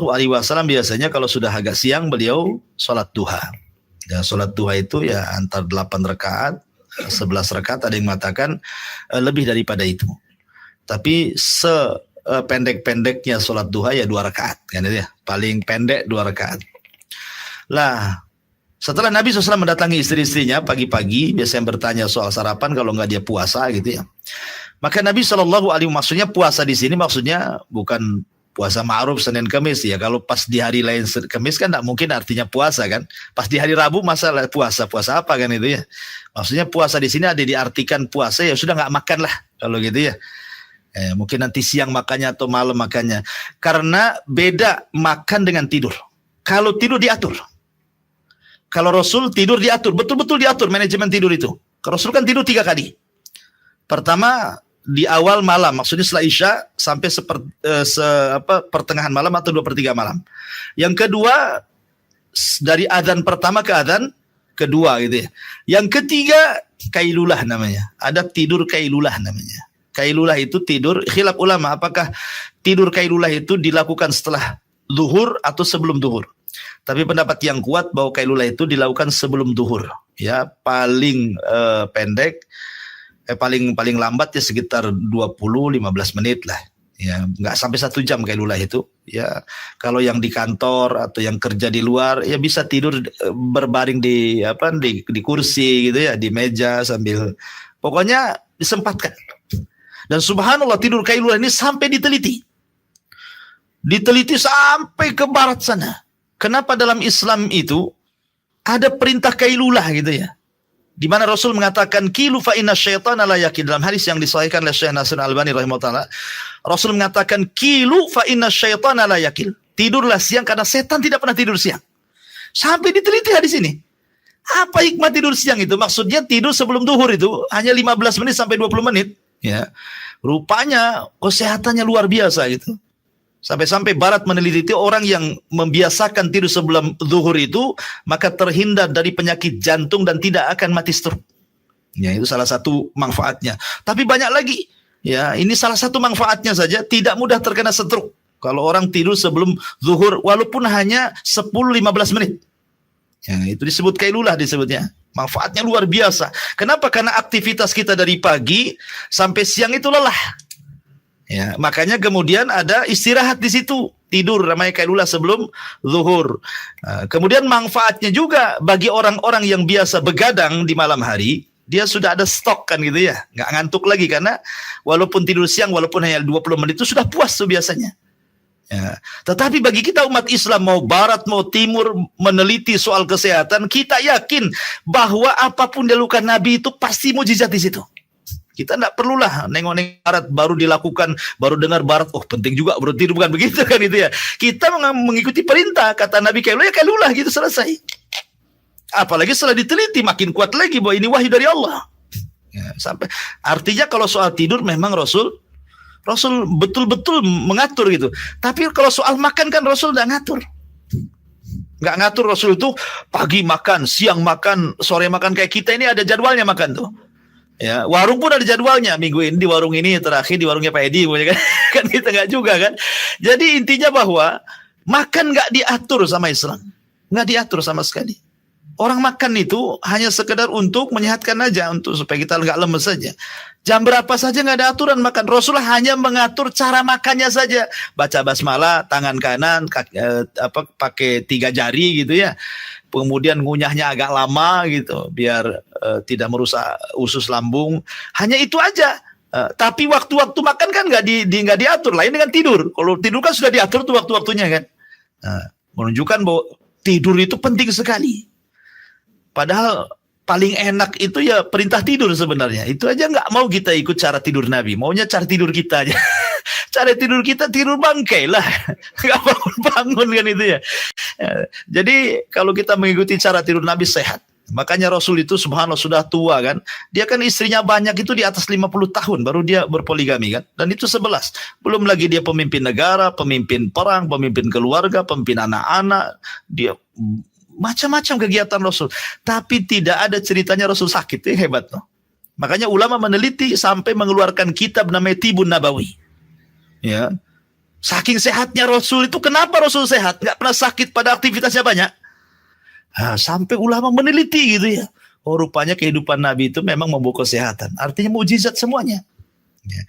biasanya kalau sudah agak siang beliau sholat duha. Ya, sholat duha itu ya antar 8 rakaat, 11 rakaat, ada yang mengatakan lebih daripada itu. Tapi sependek-pendeknya sholat duha ya 2 rakaat kan ya. Paling pendek 2 rakaat. Lah, setelah Nabi SAW mendatangi istri-istrinya pagi-pagi, biasanya bertanya soal sarapan kalau nggak dia puasa gitu ya. Maka Nabi SAW, maksudnya puasa di sini maksudnya bukan puasa ma'ruf Senin Kamis ya. Kalau pas di hari lain Kamis kan tidak mungkin artinya puasa kan. Pas di hari Rabu masalah puasa apa kan itu ya. Maksudnya puasa di sini ada diartikan puasa ya sudah nggak makan lah kalau gitu ya. Mungkin nanti siang makannya atau malam makannya. Karena beda makan dengan tidur. kalau tidur diatur. Kalau Rasul tidur diatur, betul-betul diatur manajemen tidur itu. Rasul kan tidur 3 kali. Pertama di awal malam, maksudnya setelah Isya sampai pertengahan malam atau 2/3 malam. Yang kedua dari adzan pertama ke adzan kedua gitu ya. Yang ketiga kailulah namanya. Ada tidur kailulah namanya. Kailulah itu tidur, khilaf ulama apakah tidur kailulah itu dilakukan setelah zuhur atau sebelum zuhur. Tapi pendapat yang kuat bahwa kailulah itu dilakukan sebelum zuhur. Ya, paling pendek paling lambat ya sekitar 20-15 menit lah. Ya, nggak sampai 1 jam kailulah itu. Ya, kalau yang di kantor atau yang kerja di luar ya bisa tidur berbaring di kursi gitu ya, di meja sambil pokoknya disempatkan. Dan subhanallah tidur kailulah ini sampai diteliti. Diteliti sampai ke barat sana. Kenapa dalam Islam itu ada perintah kailulah gitu ya? Di mana Rasul mengatakan kilu fa inna syaitana la yakil, dalam hadis yang disahihkan oleh Syekh Nasir Al-Albani rahimahullah. Rasul mengatakan kilu fa inna syaitana la yakil. Tidurlah siang karena setan tidak pernah tidur siang. Sampai diteliti hadis ini. Apa hikmah tidur siang itu? Maksudnya tidur sebelum zuhur itu hanya 15 menit sampai 20 menit, ya. Rupanya kesehatannya luar biasa gitu. Sampai-sampai Barat meneliti orang yang membiasakan tidur sebelum zuhur itu, maka terhindar dari penyakit jantung dan tidak akan mati stroke. Ya, itu salah satu manfaatnya. Tapi banyak lagi. Ya, ini salah satu manfaatnya saja, tidak mudah terkena stroke. Kalau orang tidur sebelum zuhur, walaupun hanya 10-15 menit. Ya, itu disebut kailulah disebutnya. Manfaatnya luar biasa. Kenapa? Karena aktivitas kita dari pagi sampai siang itu lelah. Ya, makanya kemudian ada istirahat di situ, tidur namanya kailulah sebelum zuhur. Kemudian manfaatnya juga bagi orang-orang yang biasa begadang di malam hari, dia sudah ada stok kan gitu ya, nggak ngantuk lagi karena walaupun tidur siang, walaupun hanya 20 menit itu sudah puas tuh biasanya. Ya. Tetapi bagi kita umat Islam mau barat mau timur meneliti soal kesehatan, kita yakin bahwa apapun dilakukan Nabi itu pasti mujizat di situ. Kita tidak perlulah nengok-nengok barat baru dilakukan, baru dengar barat, oh penting juga baru tidur, bukan begitu kan itu ya. Kita mengikuti perintah, kata Nabi kailulah gitu selesai. Apalagi setelah diteliti makin kuat lagi bahwa ini wahyu dari Allah. Ya, sampai artinya kalau soal tidur memang Rasul betul-betul mengatur gitu. Tapi kalau soal makan kan Rasul tidak ngatur. Nggak ngatur Rasul itu pagi makan, siang makan, sore makan, kayak kita ini ada jadwalnya makan tuh. Ya, warung pun ada jadwalnya. Minggu ini di warung ini, terakhir di warungnya Pak Edi, kan? Kan kita nggak juga kan. Jadi intinya bahwa makan nggak diatur sama Islam, nggak diatur sama sekali. Orang makan itu hanya sekedar untuk menyehatkan aja, untuk supaya kita nggak lemes saja. Jam berapa saja nggak ada aturan makan. Rasulullah hanya mengatur cara makannya saja. Baca basmalah, tangan kanan, pakai 3 jari gitu ya. Kemudian ngunyahnya agak lama gitu biar tidak merusak usus lambung. Hanya itu aja. Tapi waktu-waktu makan kan nggak diatur. Lain dengan tidur. Kalau tidur kan sudah diatur tuh waktu-waktunya kan. Menunjukkan bahwa tidur itu penting sekali. Padahal paling enak itu ya perintah tidur sebenarnya. Itu aja nggak mau kita ikut cara tidur Nabi. Maunya cara tidur kita aja. Cara tidur kita tidur bangkai lah. Nggak bangun kan itu ya. Jadi kalau kita mengikuti cara tidur Nabi sehat. Makanya Rasul itu subhanallah sudah tua kan. Dia kan istrinya banyak itu di atas 50 tahun baru dia berpoligami kan. Dan itu 11. Belum lagi dia pemimpin negara, pemimpin perang, pemimpin keluarga, pemimpin anak-anak. Dia macam-macam kegiatan Rasul. Tapi tidak ada ceritanya Rasul sakit. Itu hebat loh. Makanya ulama meneliti sampai mengeluarkan kitab namanya Tibun Nabawi. Ya. Saking sehatnya Rasul itu, kenapa Rasul sehat? Nggak pernah sakit pada aktivitasnya banyak. Sampai ulama meneliti gitu ya. Oh rupanya kehidupan Nabi itu memang membawa kesehatan. Artinya mukjizat semuanya. Ya.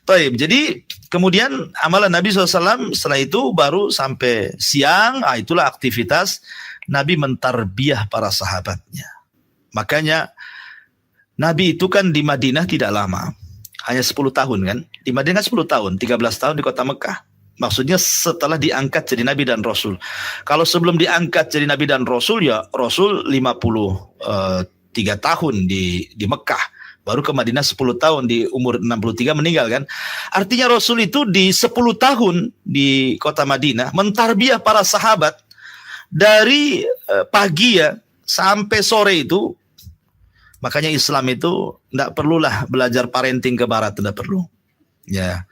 Taib. Jadi kemudian amalan Nabi SAW setelah itu baru sampai siang. Itulah aktivitas Nabi mentarbiyah para sahabatnya. Makanya Nabi itu kan di Madinah tidak lama. Hanya 10 tahun kan. Di Madinah 10 tahun, 13 tahun di kota Mekah. Maksudnya setelah diangkat jadi Nabi dan Rasul. Kalau sebelum diangkat jadi Nabi dan Rasul, ya Rasul 53 tahun di Mekah. Baru ke Madinah 10 tahun, di umur 63 meninggal kan. Artinya Rasul itu di 10 tahun di kota Madinah mentarbiyah para sahabat dari pagi ya sampai sore itu. Makanya Islam itu tidak perlulah belajar parenting ke barat, tidak perlu. Ya,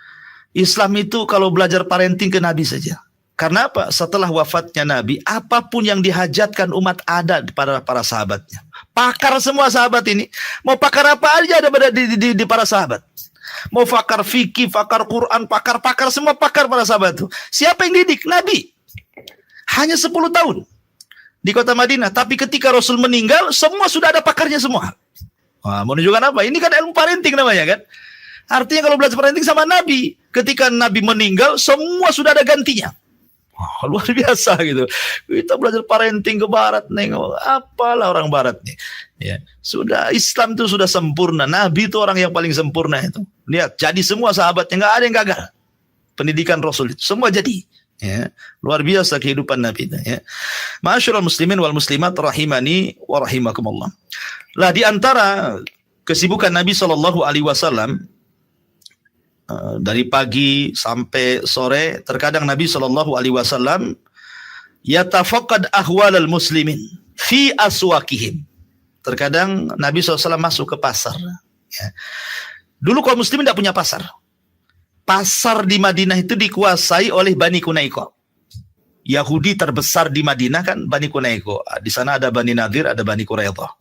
Islam itu kalau belajar parenting ke Nabi saja. Karena apa? Setelah wafatnya Nabi, apapun yang dihajatkan umat ada pada para sahabatnya. Pakar semua sahabat ini. Mau pakar apa aja ada pada di para sahabat. Mau pakar fikih, pakar Quran, pakar semua pakar para sahabat itu. Siapa yang didik? Nabi. Hanya 10 tahun di kota Madinah. Tapi ketika Rasul meninggal, semua sudah ada pakarnya semua. Wah, menunjukkan apa? Ini kan ilmu parenting namanya kan. Artinya kalau belajar parenting sama Nabi, ketika Nabi meninggal, semua sudah ada gantinya. Wah, luar biasa gitu. Kita belajar parenting ke barat, nengok apalah orang barat nih. Ya, sudah Islam itu sudah sempurna. Nabi itu orang yang paling sempurna itu. Lihat, jadi semua sahabatnya nggak ada yang gagal. Pendidikan Rasul itu semua jadi. Ya, luar biasa kehidupan Nabi itu. Ya. Ma'asyiral muslimin wal muslimat rahimani wa rahimakumullah. Lah di antara kesibukan Nabi Shallallahu Alaihi Wasallam dari pagi sampai sore, terkadang Nabi Shallallahu Alaihi Wasallam yatafaqad ahwalal muslimin fi aswaqihim. Terkadang Nabi SAW masuk ke pasar. Ya. Dulu kaum muslimin tidak punya pasar. Pasar di Madinah itu dikuasai oleh Bani Kunaiko. Yahudi terbesar di Madinah kan Bani Kunaiko. Di sana ada Bani Nadir, ada Bani Quraidah.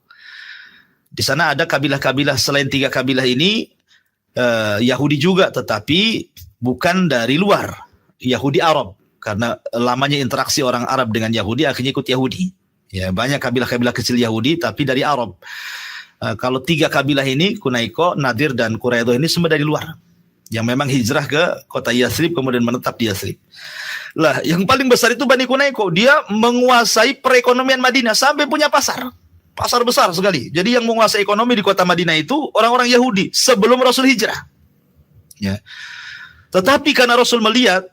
Di sana ada kabilah-kabilah selain 3 kabilah ini Yahudi juga, tetapi bukan dari luar. Yahudi Arab. Karena lamanya interaksi orang Arab dengan Yahudi, akhirnya ikut Yahudi. Ya, banyak kabilah-kabilah kecil Yahudi, tapi dari Arab. Kalau 3 kabilah ini, Kunaiko, Nadir, dan Quraidah ini semua dari luar. Yang memang hijrah ke kota Yathrib, kemudian menetap di Yathrib. Lah, yang paling besar itu Bani Kunaiko. Dia menguasai perekonomian Madinah sampai punya pasar. Pasar besar sekali. Jadi yang menguasai ekonomi di kota Madinah itu orang-orang Yahudi sebelum Rasul hijrah. Ya. Tetapi karena Rasul melihat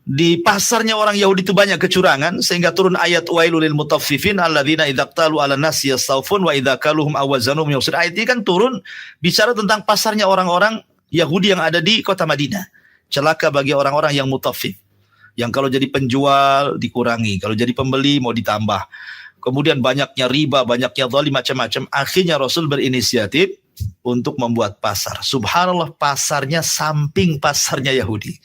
di pasarnya orang Yahudi itu banyak kecurangan, sehingga turun ayat wailul lil mutaffifin alladzina idza qtalu 'alan nasi yastawfun wa idza kaluhum awazanuhum yukhsirun. Ayat ini kan turun bicara tentang pasarnya orang-orang Yahudi yang ada di kota Madinah. Celaka bagi orang-orang yang mutaffif. Yang kalau jadi penjual dikurangi, kalau jadi pembeli mau ditambah. Kemudian banyaknya riba, banyaknya zalim, macam-macam. Akhirnya Rasul berinisiatif untuk membuat pasar. Subhanallah, pasarnya samping pasarnya Yahudi.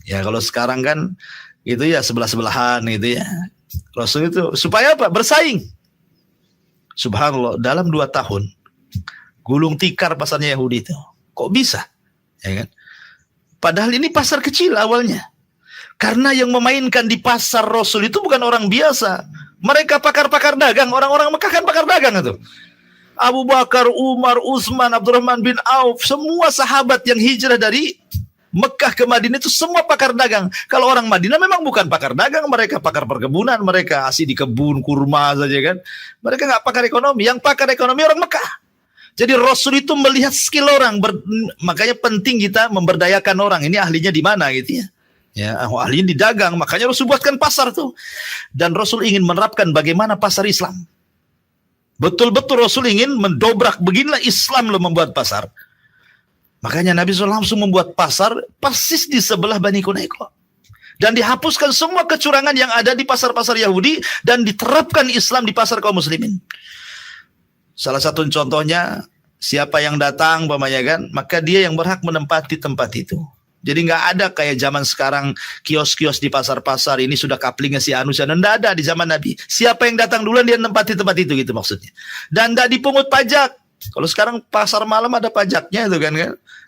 Ya kalau sekarang kan itu ya sebelah-sebelahan gitu ya. Rasul itu supaya apa? Bersaing. Subhanallah, dalam 2 tahun gulung tikar pasarnya Yahudi itu. Kok bisa? Ya kan? Padahal ini pasar kecil awalnya. Karena yang memainkan di pasar Rasul itu bukan orang biasa. Mereka pakar-pakar dagang. Orang-orang Mekah kan pakar dagang itu. Abu Bakar, Umar, Utsman, Abdurrahman bin Auf. Semua sahabat yang hijrah dari Mekah ke Madinah itu semua pakar dagang. Kalau orang Madinah memang bukan pakar dagang. Mereka pakar perkebunan. Mereka asli di kebun, kurma saja kan. Mereka nggak pakar ekonomi. Yang pakar ekonomi orang Mekah. Jadi Rasul itu melihat skill orang. Makanya penting kita memberdayakan orang. Ini ahlinya di mana gitu ya. Ya, ahlinya di dagang, makanya Rasul buatkan pasar tuh. Dan Rasul ingin menerapkan bagaimana pasar Islam. Betul-betul Rasul ingin mendobrak, beginilah Islam lo membuat pasar. Makanya Nabi SAW langsung membuat pasar persis di sebelah Bani Kunaiko. Dan dihapuskan semua kecurangan yang ada di pasar-pasar Yahudi dan diterapkan Islam di pasar kaum muslimin. Salah satu contohnya, siapa yang datang, kan, maka dia yang berhak menempati tempat itu. Jadi nggak ada kayak zaman sekarang kios-kios di pasar-pasar ini sudah kaplingnya si anu, nggak ada di zaman Nabi. Siapa yang datang duluan dia nempati tempat itu gitu maksudnya. Dan nggak dipungut pajak. Kalau sekarang pasar malam ada pajaknya itu kan.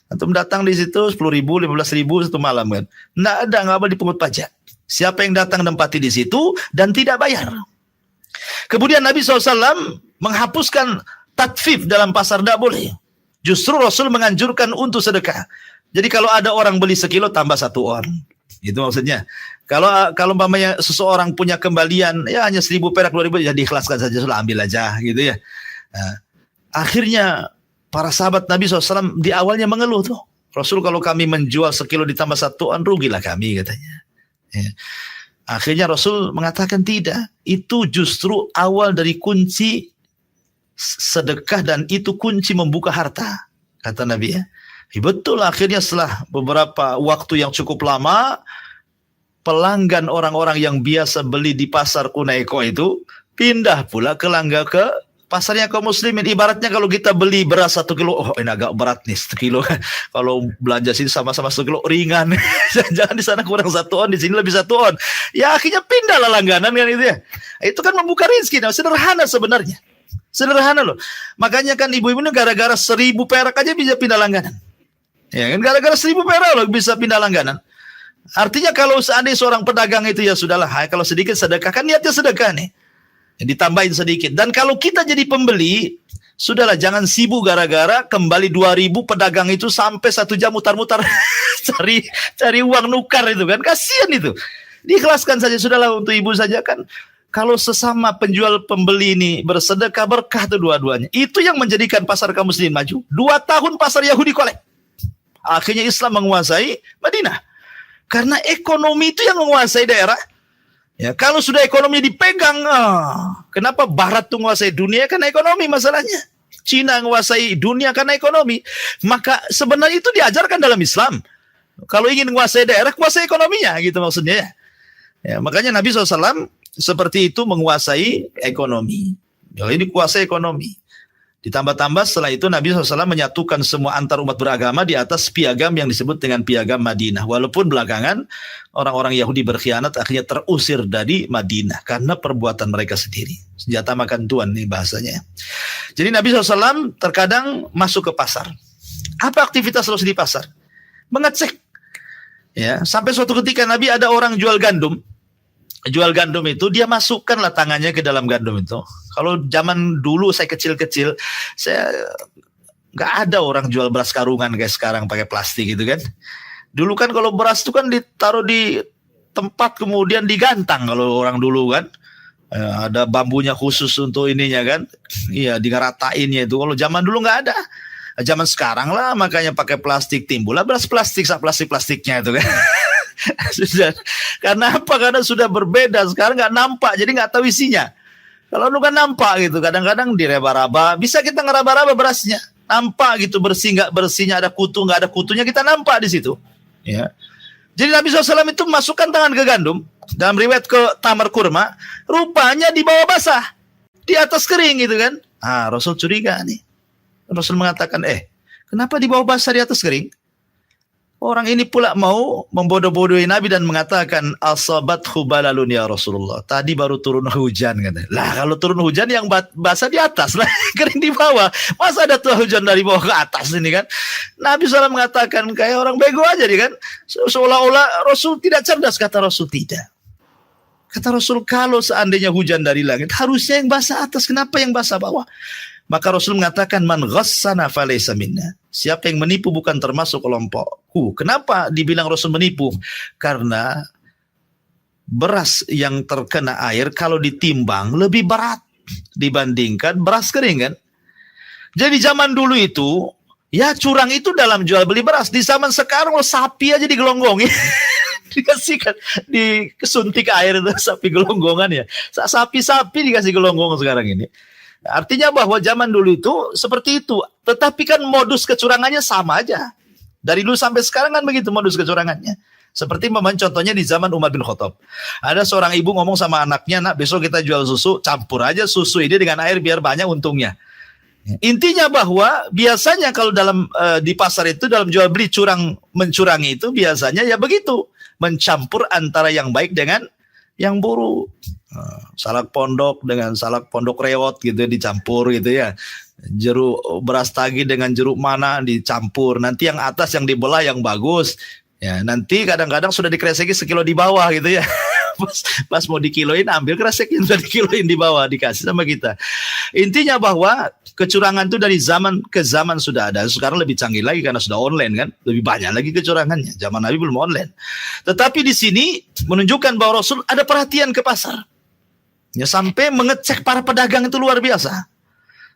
Antum datang di situ 10.000, 15.000 satu malam kan. Nggak boleh dipungut pajak. Siapa yang datang nempati di situ dan tidak bayar. Kemudian Nabi SAW menghapuskan tatfif dalam pasar, tidak boleh. Justru Rasul menganjurkan untuk sedekah. Jadi kalau ada orang beli 1 kilo tambah 1 on. Itu maksudnya. Kalau umpamanya seseorang punya kembalian ya hanya 1.000 perak, 2.000 ya diikhlaskan saja, sudah ambil aja gitu ya. Nah, akhirnya para sahabat Nabi SAW di awalnya mengeluh tuh. Rasul kalau kami menjual 1 kilo ditambah 1 on rugilah kami katanya. Ya. Akhirnya Rasul mengatakan tidak. Itu justru awal dari kunci sedekah dan itu kunci membuka harta. Kata Nabi ya. Betul, akhirnya setelah beberapa waktu yang cukup lama pelanggan orang-orang yang biasa beli di pasar Kunaiko itu pindah pula ke pasarnya kaum muslimin. Ibaratnya kalau kita beli beras 1 kilo, oh ini agak berat nih 1 kilo. Kalau belanja sini sama-sama 1 kilo ringan. Jangan di sana kurang 1 on, di sini lebih 1 on. Ya akhirnya pindah lah langganan kan itu ya. Itu kan membuka rezeki. Nah, sederhana sebenarnya. Sederhana loh. Makanya kan ibu-ibu ini gara-gara 1.000 perak aja bisa pindah langganan. Ya kan gara-gara 1.000 perak loh bisa pindah langganan. Artinya kalau seandainya seorang pedagang itu ya sudahlah, kalau sedikit sedekah kan niatnya sedekah nih. Ditambahin sedikit. Dan kalau kita jadi pembeli, sudahlah jangan sibuk gara-gara kembali 2.000 pedagang itu sampai 1 jam mutar-mutar cari uang nukar itu kan. Kasihan itu. Diikhlaskan saja, sudahlah untuk ibu saja kan. Kalau sesama penjual pembeli ini bersedekah, berkah tuh dua-duanya. Itu yang menjadikan pasar kaum muslimin maju. 2 tahun pasar Yahudi kolek. Akhirnya Islam menguasai Madinah. Karena ekonomi itu yang menguasai daerah. Ya, kalau sudah ekonomi dipegang, kenapa Barat tuh menguasai dunia? Karena ekonomi masalahnya. Cina menguasai dunia karena ekonomi. Maka sebenarnya itu diajarkan dalam Islam. Kalau ingin menguasai daerah, kuasai ekonominya, gitu maksudnya. Ya, makanya Nabi SAW seperti itu menguasai ekonomi. Ya, ini kuasai ekonomi. Ditambah-tambah setelah itu Nabi SAW menyatukan semua antar umat beragama di atas piagam yang disebut dengan piagam Madinah. Walaupun belakangan orang-orang Yahudi berkhianat akhirnya terusir dari Madinah karena perbuatan mereka sendiri. Senjata makan tuan nih bahasanya. Jadi Nabi SAW terkadang masuk ke pasar. Apa aktivitas Rasul di pasar? Mengecek. Ya, sampai suatu ketika Nabi ada orang jual gandum. Jual gandum itu dia masukkanlah tangannya ke dalam gandum itu. Kalau zaman dulu saya kecil-kecil, saya nggak ada orang jual beras karungan kayak sekarang pakai plastik gitu kan. Dulu kan kalau beras itu kan ditaruh di tempat kemudian digantang kalau orang dulu kan. Ada bambunya khusus untuk ininya kan. Iya, digeratainnya itu. Kalau zaman dulu nggak ada. Zaman sekarang lah makanya pakai plastik, timbullah beras plastik, plastik-plastiknya itu kan. Sudah. Karena apa? Karena sudah berbeda. Sekarang nggak nampak, jadi nggak tahu isinya. Kalau dulu kan nampak gitu. Kadang-kadang diraba-raba. Bisa kita ngeraba-raba berasnya. Nampak gitu bersih nggak bersihnya, ada kutu nggak ada kutunya, kita nampak di situ. Ya. Jadi Nabi SAW itu masukkan tangan ke gandum. Dalam riwayat ke tamar kurma, rupanya di bawah basah, di atas kering gitu kan. Rasul curiga nih. Rasul mengatakan, kenapa di bawah basah di atas kering? Orang ini pula mau membodoh-bodohi Nabi dan mengatakan asabathu balalun ya Rasulullah. Tadi baru turun hujan katanya. Lah kalau turun hujan yang basah di atas lah, kering di bawah. Masa ada tuh hujan dari bawah ke atas ini kan? Nabi SAW mengatakan kayak orang bego aja nih kan. Seolah-olah Rasul tidak cerdas. Kata Rasul tidak. Kata Rasul kalau seandainya hujan dari langit harusnya yang basah atas. Kenapa yang basah bawah? Maka Rasul mengatakan man ghassana falaysa minna. Siapa yang menipu bukan termasuk kelompokku. Kenapa dibilang Rasul menipu? Karena beras yang terkena air kalau ditimbang lebih berat dibandingkan beras kering kan. Jadi zaman dulu itu ya curang itu dalam jual beli beras. Di zaman sekarang sapi aja digelonggongin. Dikasihkan, disuntik air itu sapi gelonggongan ya. Sapi-sapi dikasih gelonggong sekarang ini. Artinya bahwa zaman dulu itu seperti itu. Tetapi kan modus kecurangannya sama aja. Dari dulu sampai sekarang kan begitu modus kecurangannya. Seperti contohnya di zaman Umar bin Khattab. Ada seorang ibu ngomong sama anaknya, nak besok kita jual susu, campur aja susu ini dengan air biar banyak untungnya. Intinya bahwa biasanya kalau dalam di pasar itu dalam jual beli mencurangi itu biasanya ya begitu. Mencampur antara yang baik dengan yang buruk. Salak pondok dengan salak pondok rewot gitu dicampur gitu ya. Jeruk beras tagi dengan jeruk mana dicampur. Nanti yang atas yang dibelah yang bagus. Ya, nanti kadang-kadang sudah dikreseki sekilo di bawah gitu ya. Pas mau dikiloin ambil kresek yang sudah dikiloin di bawah dikasih sama kita. Intinya bahwa kecurangan itu dari zaman ke zaman sudah ada. Sekarang lebih canggih lagi karena sudah online kan. Lebih banyak lagi kecurangannya. Zaman Nabi belum online. Tetapi di sini menunjukkan bahwa Rasul ada perhatian ke pasar. Ya, sampai mengecek para pedagang itu luar biasa.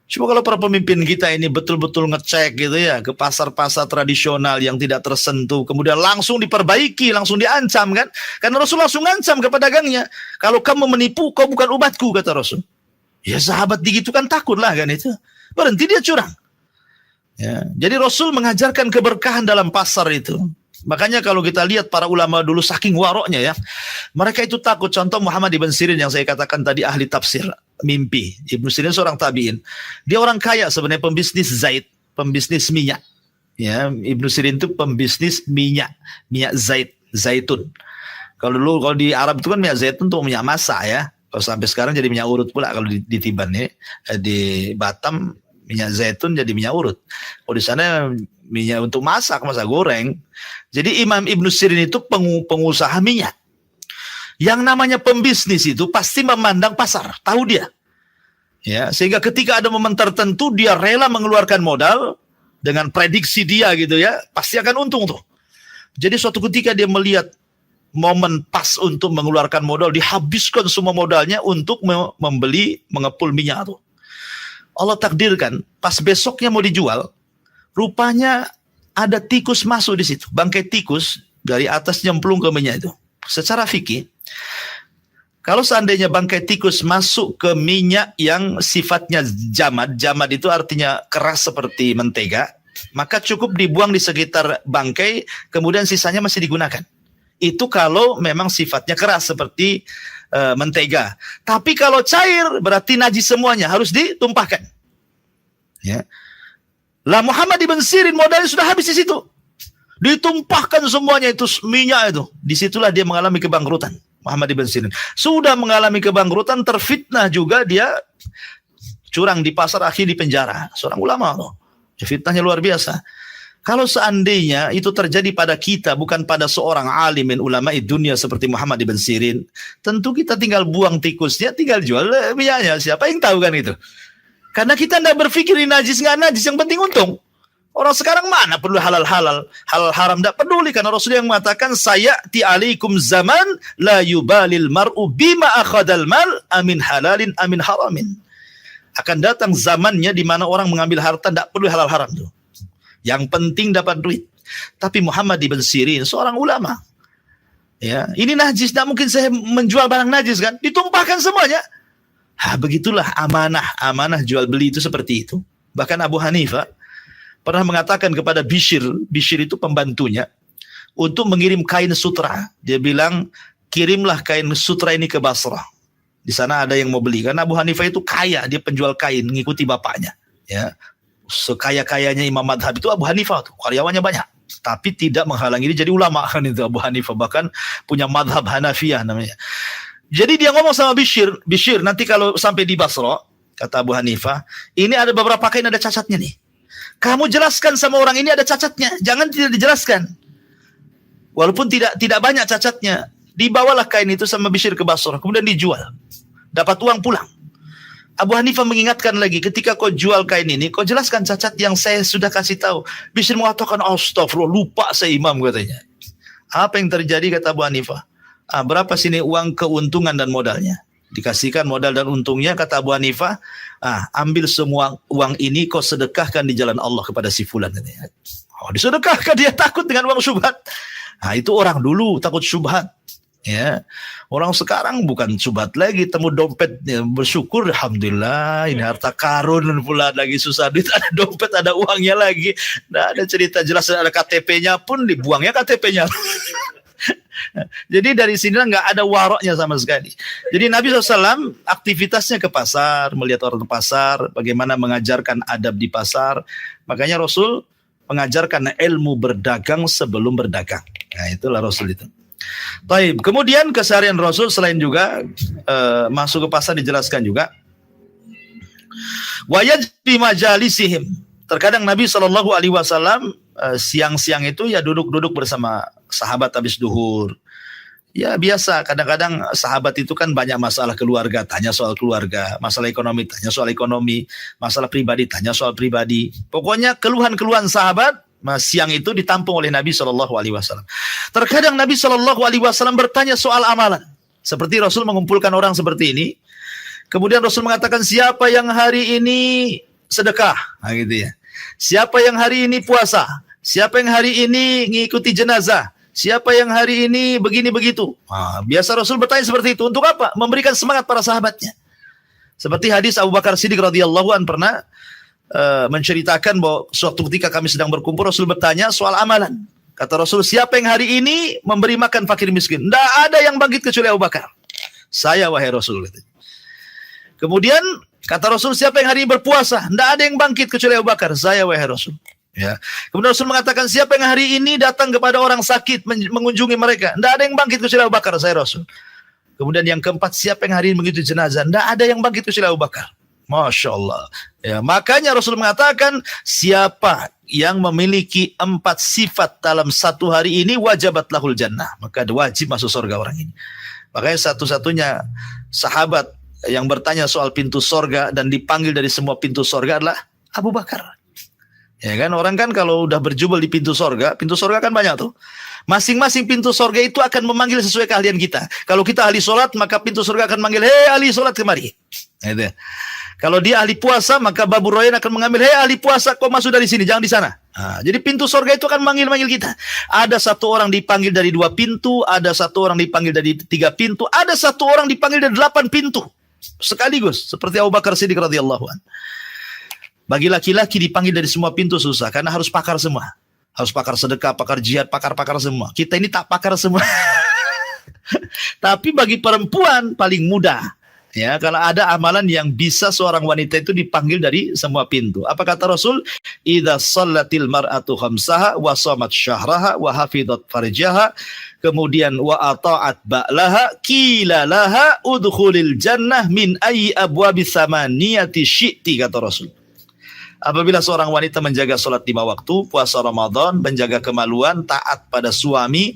Cuma kalau para pemimpin kita ini betul-betul ngecek gitu ya ke pasar-pasar tradisional yang tidak tersentuh, kemudian langsung diperbaiki, langsung diancam kan? Karena Rasul langsung ngancam ke pedagangnya. Kalau kamu menipu, kau bukan umatku, kata Rasul. Ya sahabat digitukan takutlah kan itu. Berhenti dia curang. Ya, jadi Rasul mengajarkan keberkahan dalam pasar itu. Makanya kalau kita lihat para ulama dulu saking waroknya ya, mereka itu takut. Contoh Muhammad ibn Sirin yang saya katakan tadi ahli tafsir mimpi. Ibnu Sirin seorang tabi'in. Dia orang kaya sebenarnya, pembisnis zait, pembisnis minyak. Ya, Ibnu Sirin itu pembisnis minyak zaitun. Kalau dulu kalau di Arab itu kan minyak zaitun untuk minyak masak ya. Kalau sampai sekarang jadi minyak urut pula kalau di Tiban ya. Di Batam minyak zaitun jadi minyak urut. Kalau di sana minyak untuk masak goreng. Jadi Imam Ibnu Sirin itu pengusaha minyak. Yang namanya pembisnis itu pasti memandang pasar, tahu dia. Ya, sehingga ketika ada momen tertentu dia rela mengeluarkan modal dengan prediksi dia gitu ya, pasti akan untung tuh. Jadi suatu ketika dia melihat momen pas untuk mengeluarkan modal, dihabiskan semua modalnya untuk mengepul minyak tuh. Allah takdirkan pas besoknya mau dijual, rupanya ada tikus masuk di situ, bangkai tikus dari atas nyemplung ke minyak itu. Secara fikih, kalau seandainya bangkai tikus masuk ke minyak yang sifatnya jamad itu artinya keras seperti mentega, maka cukup dibuang di sekitar bangkai, kemudian sisanya masih digunakan. Itu kalau memang sifatnya keras seperti mentega. Tapi kalau cair berarti najis semuanya, harus ditumpahkan. Ya. Lah Muhammad ibn Sirin modalnya sudah habis di situ. Ditumpahkan semuanya itu minyak itu. Disitulah dia mengalami kebangkrutan. Muhammad ibn Sirin sudah mengalami kebangkrutan, terfitnah juga, dia curang di pasar, akhir di penjara. Seorang ulama loh. Fitnahnya luar biasa. Kalau seandainya itu terjadi pada kita, bukan pada seorang alimin ulama dunia seperti Muhammad ibn Sirin, tentu kita tinggal buang tikusnya, tinggal jual minyaknya. Siapa yang tahu kan itu? Karena kita tidak berpikir ini najis nggak najis, yang penting untung. Orang sekarang mana perlu halal haram tidak peduli, karena Rasul yang mengatakan sayati alaikum zaman la yubalil mar'u bima akhadal mal amin halalin amin haramin. Akan datang zamannya di mana orang mengambil harta tidak perlu halal haram tuh. Yang penting dapat duit. Tapi Muhammad ibn Sirin seorang ulama. Ya, ini najis, tidak mungkin saya menjual barang najis kan? Ditumpahkan semuanya. Begitulah amanah jual beli itu seperti itu. Bahkan Abu Hanifah pernah mengatakan kepada Bishr itu pembantunya, untuk mengirim kain sutra. Dia bilang, kirimlah kain sutra ini ke Basrah. Di sana ada yang mau beli. Karena Abu Hanifah itu kaya, dia penjual kain, ngikuti bapaknya. Ya, sekaya-kayanya Imam Madhab itu Abu Hanifah tuh, karyawannya banyak. Tapi tidak menghalangi dia jadi ulama kan itu Abu Hanifah, bahkan punya madhab Hanafiyah namanya. Jadi dia ngomong sama Bishr, nanti kalau sampai di Basrah, kata Abu Hanifah, ini ada beberapa kain ada cacatnya nih. Kamu jelaskan sama orang ini ada cacatnya, jangan tidak dijelaskan. Walaupun tidak banyak cacatnya, dibawalah kain itu sama Bishr ke Basrah, kemudian dijual, dapat uang pulang. Abu Hanifah mengingatkan lagi, ketika kau jual kain ini, kau jelaskan cacat yang saya sudah kasih tahu. Bishr mengatakan, astagfirullah, lupa saya imam katanya. Apa yang terjadi kata Abu Hanifah? Berapa sini uang keuntungan dan modalnya? Dikasihkan modal dan untungnya, kata Abu Hanifah, ambil semua uang ini kau sedekahkan di jalan Allah kepada si fulan. Disedekahkan, dia takut dengan uang syubhat. Itu orang dulu takut syubhat. Ya, orang sekarang bukan syubhat lagi, temu dompet, ya, bersyukur alhamdulillah, ini harta karun pula, lagi susah duit, ada dompet, ada uangnya lagi. Nah, ada cerita jelas, ada KTP-nya pun dibuangnya KTP-nya. Jadi dari sinilah nggak ada waroknya sama sekali. Jadi Nabi SAW aktivitasnya ke pasar, melihat orang di pasar, bagaimana mengajarkan adab di pasar. Makanya Rasul mengajarkan ilmu berdagang sebelum berdagang. Nah, itulah Rasul itu. Baik, kemudian keseharian Rasul selain juga masuk ke pasar dijelaskan juga. Wayaj bi majalisihim. Terkadang Nabi SAW siang-siang itu ya duduk-duduk bersama sahabat habis duhur. Ya biasa, kadang-kadang sahabat itu kan banyak masalah keluarga, tanya soal keluarga, masalah ekonomi, tanya soal ekonomi, masalah pribadi, tanya soal pribadi. Pokoknya keluhan-keluhan sahabat siang itu ditampung oleh Nabi SAW. Terkadang Nabi SAW bertanya soal amalan. Seperti Rasul mengumpulkan orang seperti ini. Kemudian Rasul mengatakan, siapa yang hari ini sedekah? Nah, gitu ya. Siapa yang hari ini puasa? Siapa yang hari ini ngikuti jenazah? Siapa yang hari ini begini begitu? Biasa Rasul bertanya seperti itu. Untuk apa? Memberikan semangat para sahabatnya. Seperti hadis Abu Bakar Siddiq radhiyallahu an pernah menceritakan bahwa suatu ketika kami sedang berkumpul, Rasul bertanya soal amalan. Kata Rasul, siapa yang hari ini memberi makan fakir miskin? Tidak ada yang bangkit kecuali Abu Bakar. Saya wahai Rasul. Kemudian kata Rasul, siapa yang hari ini berpuasa? Tidak ada yang bangkit kecuali Abu Bakar. Saya wahai Rasul. Ya. Kemudian Rasul mengatakan, siapa yang hari ini datang kepada orang sakit mengunjungi mereka? Tidak ada yang bangkit kecuali Abu Bakar. Saya Rasul. Kemudian yang keempat, siapa yang hari ini mengikuti jenazah? Tidak ada yang bangkit kecuali Abu Bakar. Masya Allah. Ya, makanya Rasul mengatakan, siapa yang memiliki 4 sifat dalam satu hari ini, wajabat lahul jannah. Maka wajib masuk surga orang ini. Makanya satu-satunya sahabat yang bertanya soal pintu surga dan dipanggil dari semua pintu surga adalah Abu Bakar. Ya kan, orang kan kalau udah berjubel di pintu surga kan banyak tuh. Masing-masing pintu surga itu akan memanggil sesuai keahlian kita. Kalau kita ahli sholat, maka pintu surga akan manggil, hei ahli sholat kemari. Gitu. Kalau dia ahli puasa, maka Babu Royan akan mengambil, hei ahli puasa, kau masuk dari sini, jangan di sana. Nah, jadi pintu surga itu akan manggil kita. Ada satu orang dipanggil dari 2 pintu, ada satu orang dipanggil dari 3 pintu, ada satu orang dipanggil dari 8 pintu sekaligus, seperti Abu Bakar Siddiq radhiyallahu anhu. Bagi laki-laki dipanggil dari semua pintu susah, karena harus pakar semua. Harus pakar sedekah, pakar jihad, pakar-pakar semua. Kita ini tak pakar semua. Tapi bagi perempuan paling mudah. Ya, kalau ada amalan yang bisa seorang wanita itu dipanggil dari semua pintu. Apa kata Rasul? Idza shallatil mar'atu khamsaha wa shamat syahraha wa hafizat farjaha, kemudian wa ata'at ba'laha qila laha udkhulil jannah min ayyi abwabis samaniyati syi'ti, kata Rasul. Apabila seorang wanita menjaga sholat 5 waktu, puasa Ramadan, menjaga kemaluan, taat pada suami,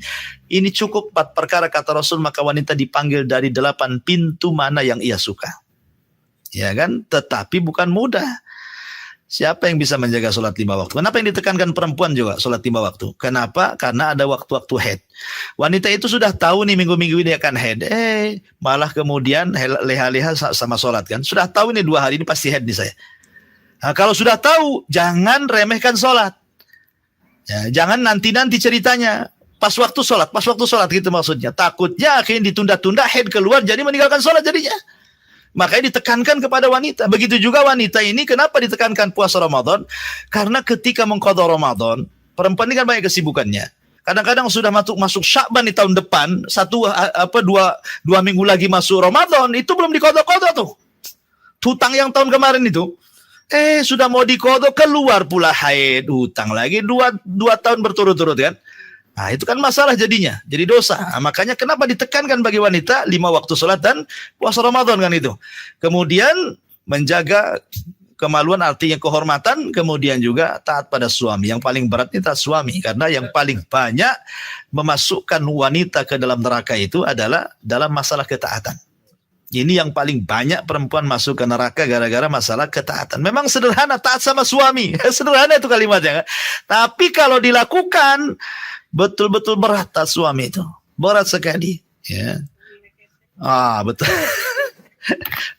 ini cukup 4 perkara kata Rasul, maka wanita dipanggil dari 8 pintu mana yang ia suka. Ya kan? Tetapi bukan mudah. Siapa yang bisa menjaga sholat 5 waktu? Kenapa yang ditekankan perempuan juga sholat 5 waktu? Kenapa? Karena ada waktu-waktu haid. Wanita itu sudah tahu nih minggu-minggu ini akan haid. Malah kemudian leha-leha sama sholat kan. Sudah tahu nih 2 hari ini pasti haid nih saya. Nah, kalau sudah tahu, jangan remehkan sholat. Ya, jangan nanti-nanti ceritanya. Pas waktu sholat gitu maksudnya. Takutnya akhirnya ditunda-tunda, haid keluar, jadi meninggalkan sholat jadinya. Makanya ditekankan kepada wanita. Begitu juga wanita ini, kenapa ditekankan puasa Ramadan? Karena ketika mengqadha Ramadan, perempuan ini kan banyak kesibukannya. Kadang-kadang sudah masuk Sya'ban di tahun depan, 2 minggu lagi masuk Ramadan, itu belum diqadha-qadha tuh. Hutang yang tahun kemarin itu. Sudah mau diqadha, keluar pula haid, hutang lagi 2 tahun berturut-turut kan. Nah, itu kan masalah jadinya, jadi dosa. Nah, makanya kenapa ditekankan bagi wanita 5 waktu sholat dan puasa Ramadan kan itu. Kemudian menjaga kemaluan artinya kehormatan, kemudian juga taat pada suami. Yang paling berat itu taat suami, karena yang paling banyak memasukkan wanita ke dalam neraka itu adalah dalam masalah ketaatan. Ini yang paling banyak perempuan masuk ke neraka gara-gara masalah ketaatan. Memang sederhana, taat sama suami. Sederhana itu kalimatnya kan. Tapi kalau dilakukan, betul-betul berat taat suami itu. Berat sekali. Ya. Betul.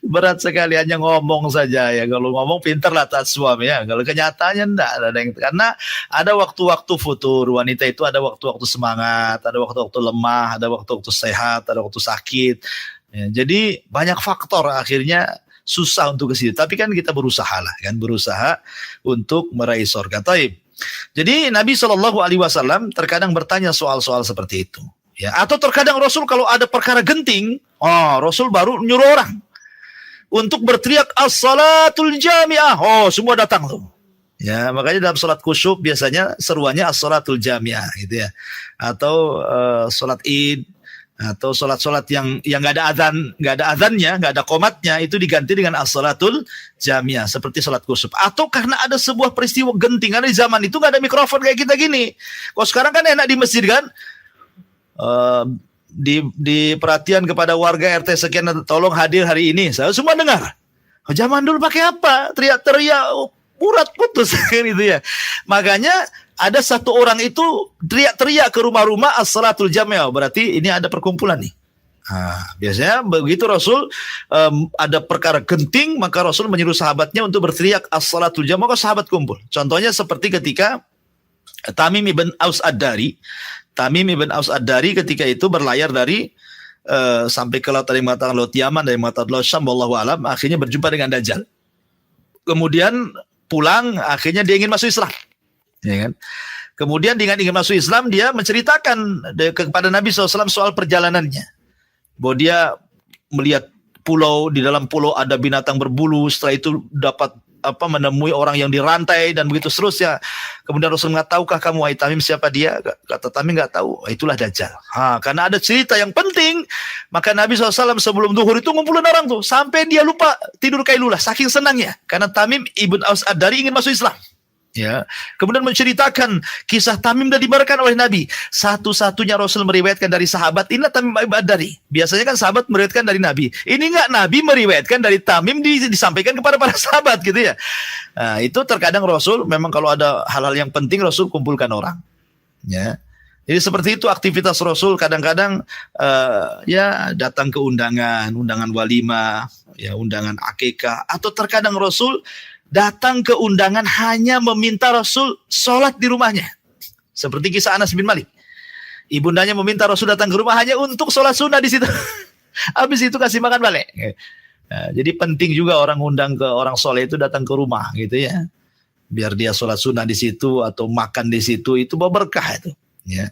Berat sekali, hanya ngomong saja ya. Kalau ngomong pintarlah taat suami ya. Kalau kenyataannya enggak ada yang, karena ada waktu-waktu futur. Wanita itu ada waktu-waktu semangat, ada waktu-waktu lemah, ada waktu-waktu sehat, ada waktu sakit. Ya, jadi banyak faktor akhirnya susah untuk ke situ. Tapi kan kita berusaha lah kan, berusaha untuk meraih surga. Taib. Jadi Nabi SAW terkadang bertanya soal-soal seperti itu. Ya, atau terkadang Rasul kalau ada perkara genting, Rasul baru nyuruh orang untuk berteriak as-salatul jami'ah. Semua datang tuh. Ya, makanya dalam salat khusyuk biasanya seruannya as-salatul jami'ah gitu ya. Atau salat Id, atau sholat-sholat yang nggak ada azannya, nggak ada qomatnya, itu diganti dengan as-salatul jamiah seperti sholat kusuf. Atau karena ada sebuah peristiwa genting, karena di zaman itu nggak ada mikrofon kayak kita gini. Kalau sekarang kan enak di masjid kan, di perhatian kepada warga RT sekian, tolong hadir hari ini, saya semua dengar. Zaman dulu pakai apa? Teriak-teriak, urat putus kan itu ya. Makanya ada satu orang itu teriak-teriak ke rumah-rumah as-salatul jami'ah, berarti ini ada perkumpulan nih. Biasanya begitu Rasul ada perkara genting, maka Rasul menyuruh sahabatnya untuk berteriak as-salatul jami'ah, maka sahabat kumpul. Contohnya seperti ketika Tamim ibn Aus Ad-Dari ketika itu berlayar dari sampai ke laut, dari mengatakan laut Yaman, dari mengatakan laut Syam, wallahu alam, akhirnya berjumpa dengan Dajjal. Kemudian pulang, akhirnya dia ingin masuk Islam. Ya kan? Kemudian dengan ingin masuk Islam, dia menceritakan kepada Nabi SAW soal perjalanannya. Bahwa dia melihat pulau, di dalam pulau ada binatang berbulu, setelah itu dapat menemui orang yang dirantai dan begitu seterusnya. Kemudian Rasul mengatakan, tahukah kamu wahai Tamim siapa dia? Kata Tamim, nggak tahu. Itulah Dajjal. Karena ada cerita yang penting, maka Nabi SAW sebelum zuhur itu ngumpulin orang tuh sampai dia lupa tidur kailulah saking senangnya karena Tamim ibn Aus Ad-Dari ingin masuk Islam. Ya, kemudian menceritakan kisah Tamim dan dibenarkan oleh Nabi. Satu-satunya Rasul meriwayatkan dari sahabat, inilah Tamim ibn Ad-Dari. Biasanya kan sahabat meriwayatkan dari Nabi. Ini enggak, Nabi meriwayatkan dari Tamim, disampaikan kepada para sahabat gitu ya. Nah, itu terkadang Rasul memang kalau ada hal-hal yang penting Rasul kumpulkan orang. Ya. Jadi seperti itu aktivitas Rasul, kadang-kadang ya datang ke undangan walimah, ya undangan akikah, atau terkadang Rasul datang ke undangan hanya meminta Rasul sholat di rumahnya. Seperti kisah Anas bin Malik. Ibundanya meminta Rasul datang ke rumah hanya untuk sholat sunnah di situ. Habis itu kasih makan balik. Nah, jadi penting juga orang undang ke orang soleh itu datang ke rumah gitu ya. Biar dia sholat sunnah di situ atau makan di situ, itu bawa berkah itu. Ya.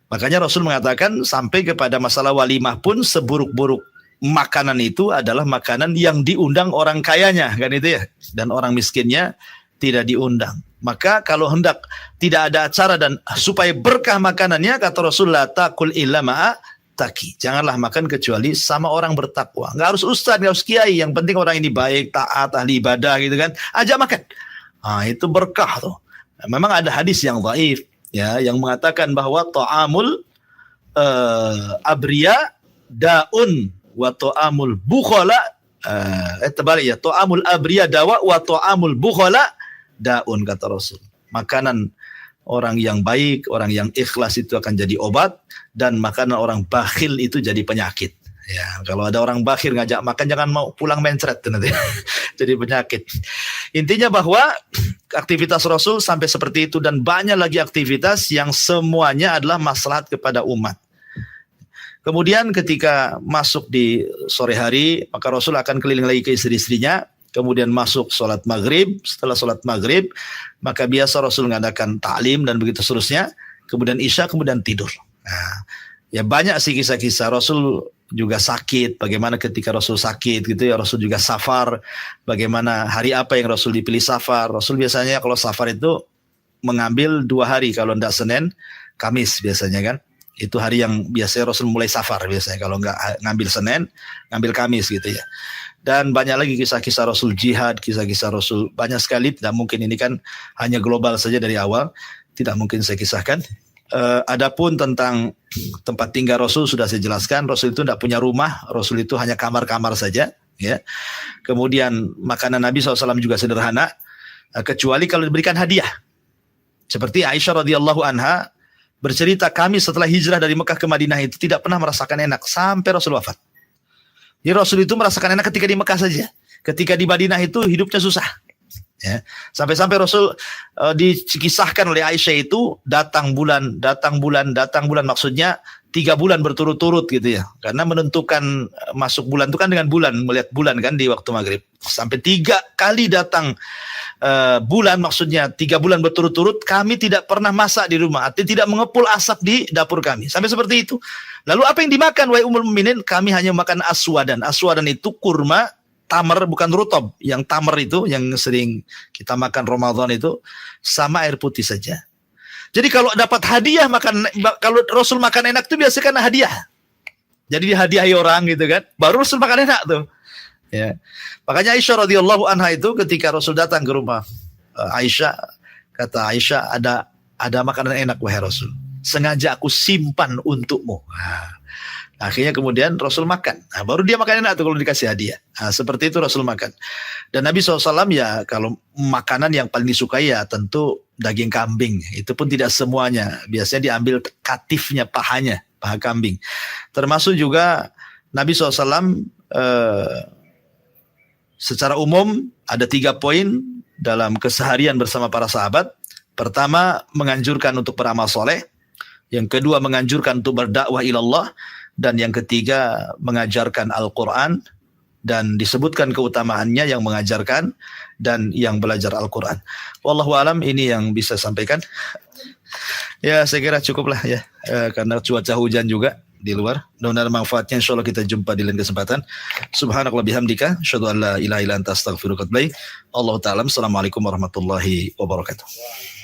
Makanya Rasul mengatakan sampai kepada masalah walimah pun seburuk-buruk makanan itu adalah makanan yang diundang orang kayanya, kan itu ya, dan orang miskinnya tidak diundang. Maka kalau hendak tidak ada acara dan supaya berkah makanannya, kata Rasulullah, takul illa ma'a taqi, janganlah makan kecuali sama orang bertakwa. Nggak harus ustaz, nggak harus kiai, yang penting orang ini baik, taat, ahli ibadah gitu kan, ajak makan. Itu berkah tuh. Memang ada hadis yang dhaif ya, yang mengatakan bahwa ta'amul abriya daun wa ta'amul bukhala terbalik ya, ta'amul abriya dawa wa ta'amul bukhala daun, kata Rasul. Makanan orang yang baik, orang yang ikhlas itu akan jadi obat, dan makanan orang bakhil itu jadi penyakit. Ya, kalau ada orang bakhil ngajak makan, jangan mau pulang mencret nanti. Jadi penyakit. Intinya bahwa aktivitas Rasul sampai seperti itu, dan banyak lagi aktivitas yang semuanya adalah maslahat kepada umat. Kemudian ketika masuk di sore hari, maka Rasul akan keliling lagi ke istri-istrinya, kemudian masuk sholat maghrib. Setelah sholat maghrib, maka biasa Rasul mengadakan ta'lim dan begitu seterusnya, kemudian isya, kemudian tidur. Nah, ya banyak sih kisah-kisah. Rasul juga sakit, bagaimana ketika Rasul sakit gitu ya, Rasul juga safar, bagaimana hari apa yang Rasul dipilih safar. Rasul biasanya kalau safar itu mengambil 2 hari, kalau tidak Senin, Kamis biasanya kan. Itu hari yang biasanya Rasul mulai safar biasanya, kalau nggak ngambil Senin, ngambil Kamis gitu ya. Dan banyak lagi kisah-kisah Rasul jihad, kisah-kisah Rasul banyak sekali, tidak mungkin ini kan hanya global saja dari awal, tidak mungkin saya kisahkan. Adapun tentang tempat tinggal Rasul sudah saya jelaskan. Rasul itu tidak punya rumah, Rasul itu hanya kamar-kamar saja ya. Kemudian makanan Nabi SAW juga sederhana, kecuali kalau diberikan hadiah. Seperti Aisyah radhiyallahu anha bercerita, kami setelah hijrah dari Mekah ke Madinah itu tidak pernah merasakan enak sampai Rasul wafat. Jadi Rasul itu merasakan enak ketika di Mekah saja. Ketika di Madinah itu hidupnya susah. Ya. Sampai-sampai Rasul dikisahkan oleh Aisyah itu datang bulan, maksudnya 3 bulan berturut-turut gitu ya. Karena menentukan masuk bulan itu kan dengan bulan, melihat bulan kan di waktu maghrib. Sampai 3 kali datang bulan, maksudnya 3 bulan berturut-turut kami tidak pernah masak di rumah, artinya tidak mengepul asap di dapur kami. Sampai seperti itu. Lalu apa yang dimakan wahai Ummul Mukminin? Kami hanya makan aswadan. Aswadan itu kurma tamar, bukan rutob. Yang tamar itu yang sering kita makan Ramadan itu sama air putih saja. Jadi kalau dapat hadiah makan, kalau Rasul makan enak itu biasanya karena hadiah. Jadi dihadiahi orang gitu kan, baru Rasul makan enak tuh. Ya. Makanya Aisyah radhiyallahu anha itu ketika Rasul datang ke rumah Aisyah, kata Aisyah, ada makanan enak wahai Rasul, sengaja aku simpan untukmu. Akhirnya kemudian Rasul makan. Baru dia makan enak tuh kalau dikasih hadiah. Seperti itu Rasul makan. Dan Nabi SAW ya kalau makanan yang paling disukai ya tentu daging kambing. Itu pun tidak semuanya. Biasanya diambil katifnya, paha kambing. Termasuk juga Nabi SAW secara umum ada 3 poin dalam keseharian bersama para sahabat. Pertama, menganjurkan untuk beramal soleh. Yang kedua, menganjurkan untuk berdakwah ilallah. Dan yang ketiga, mengajarkan Al-Quran dan disebutkan keutamaannya yang mengajarkan dan yang belajar Al-Quran. Wallahu alam, ini yang bisa sampaikan. Ya, saya kira cukuplah ya, karena cuaca hujan juga di luar. Mudah-mudahan manfaatnya, insyaallah kita jumpa di lain kesempatan. Subhanakallah bihamdika, asyhadu an la ilaha illa anta astaghfiruka wa atubu ilaik. Allahu ta'ala. Assalamualaikum warahmatullahi wabarakatuh.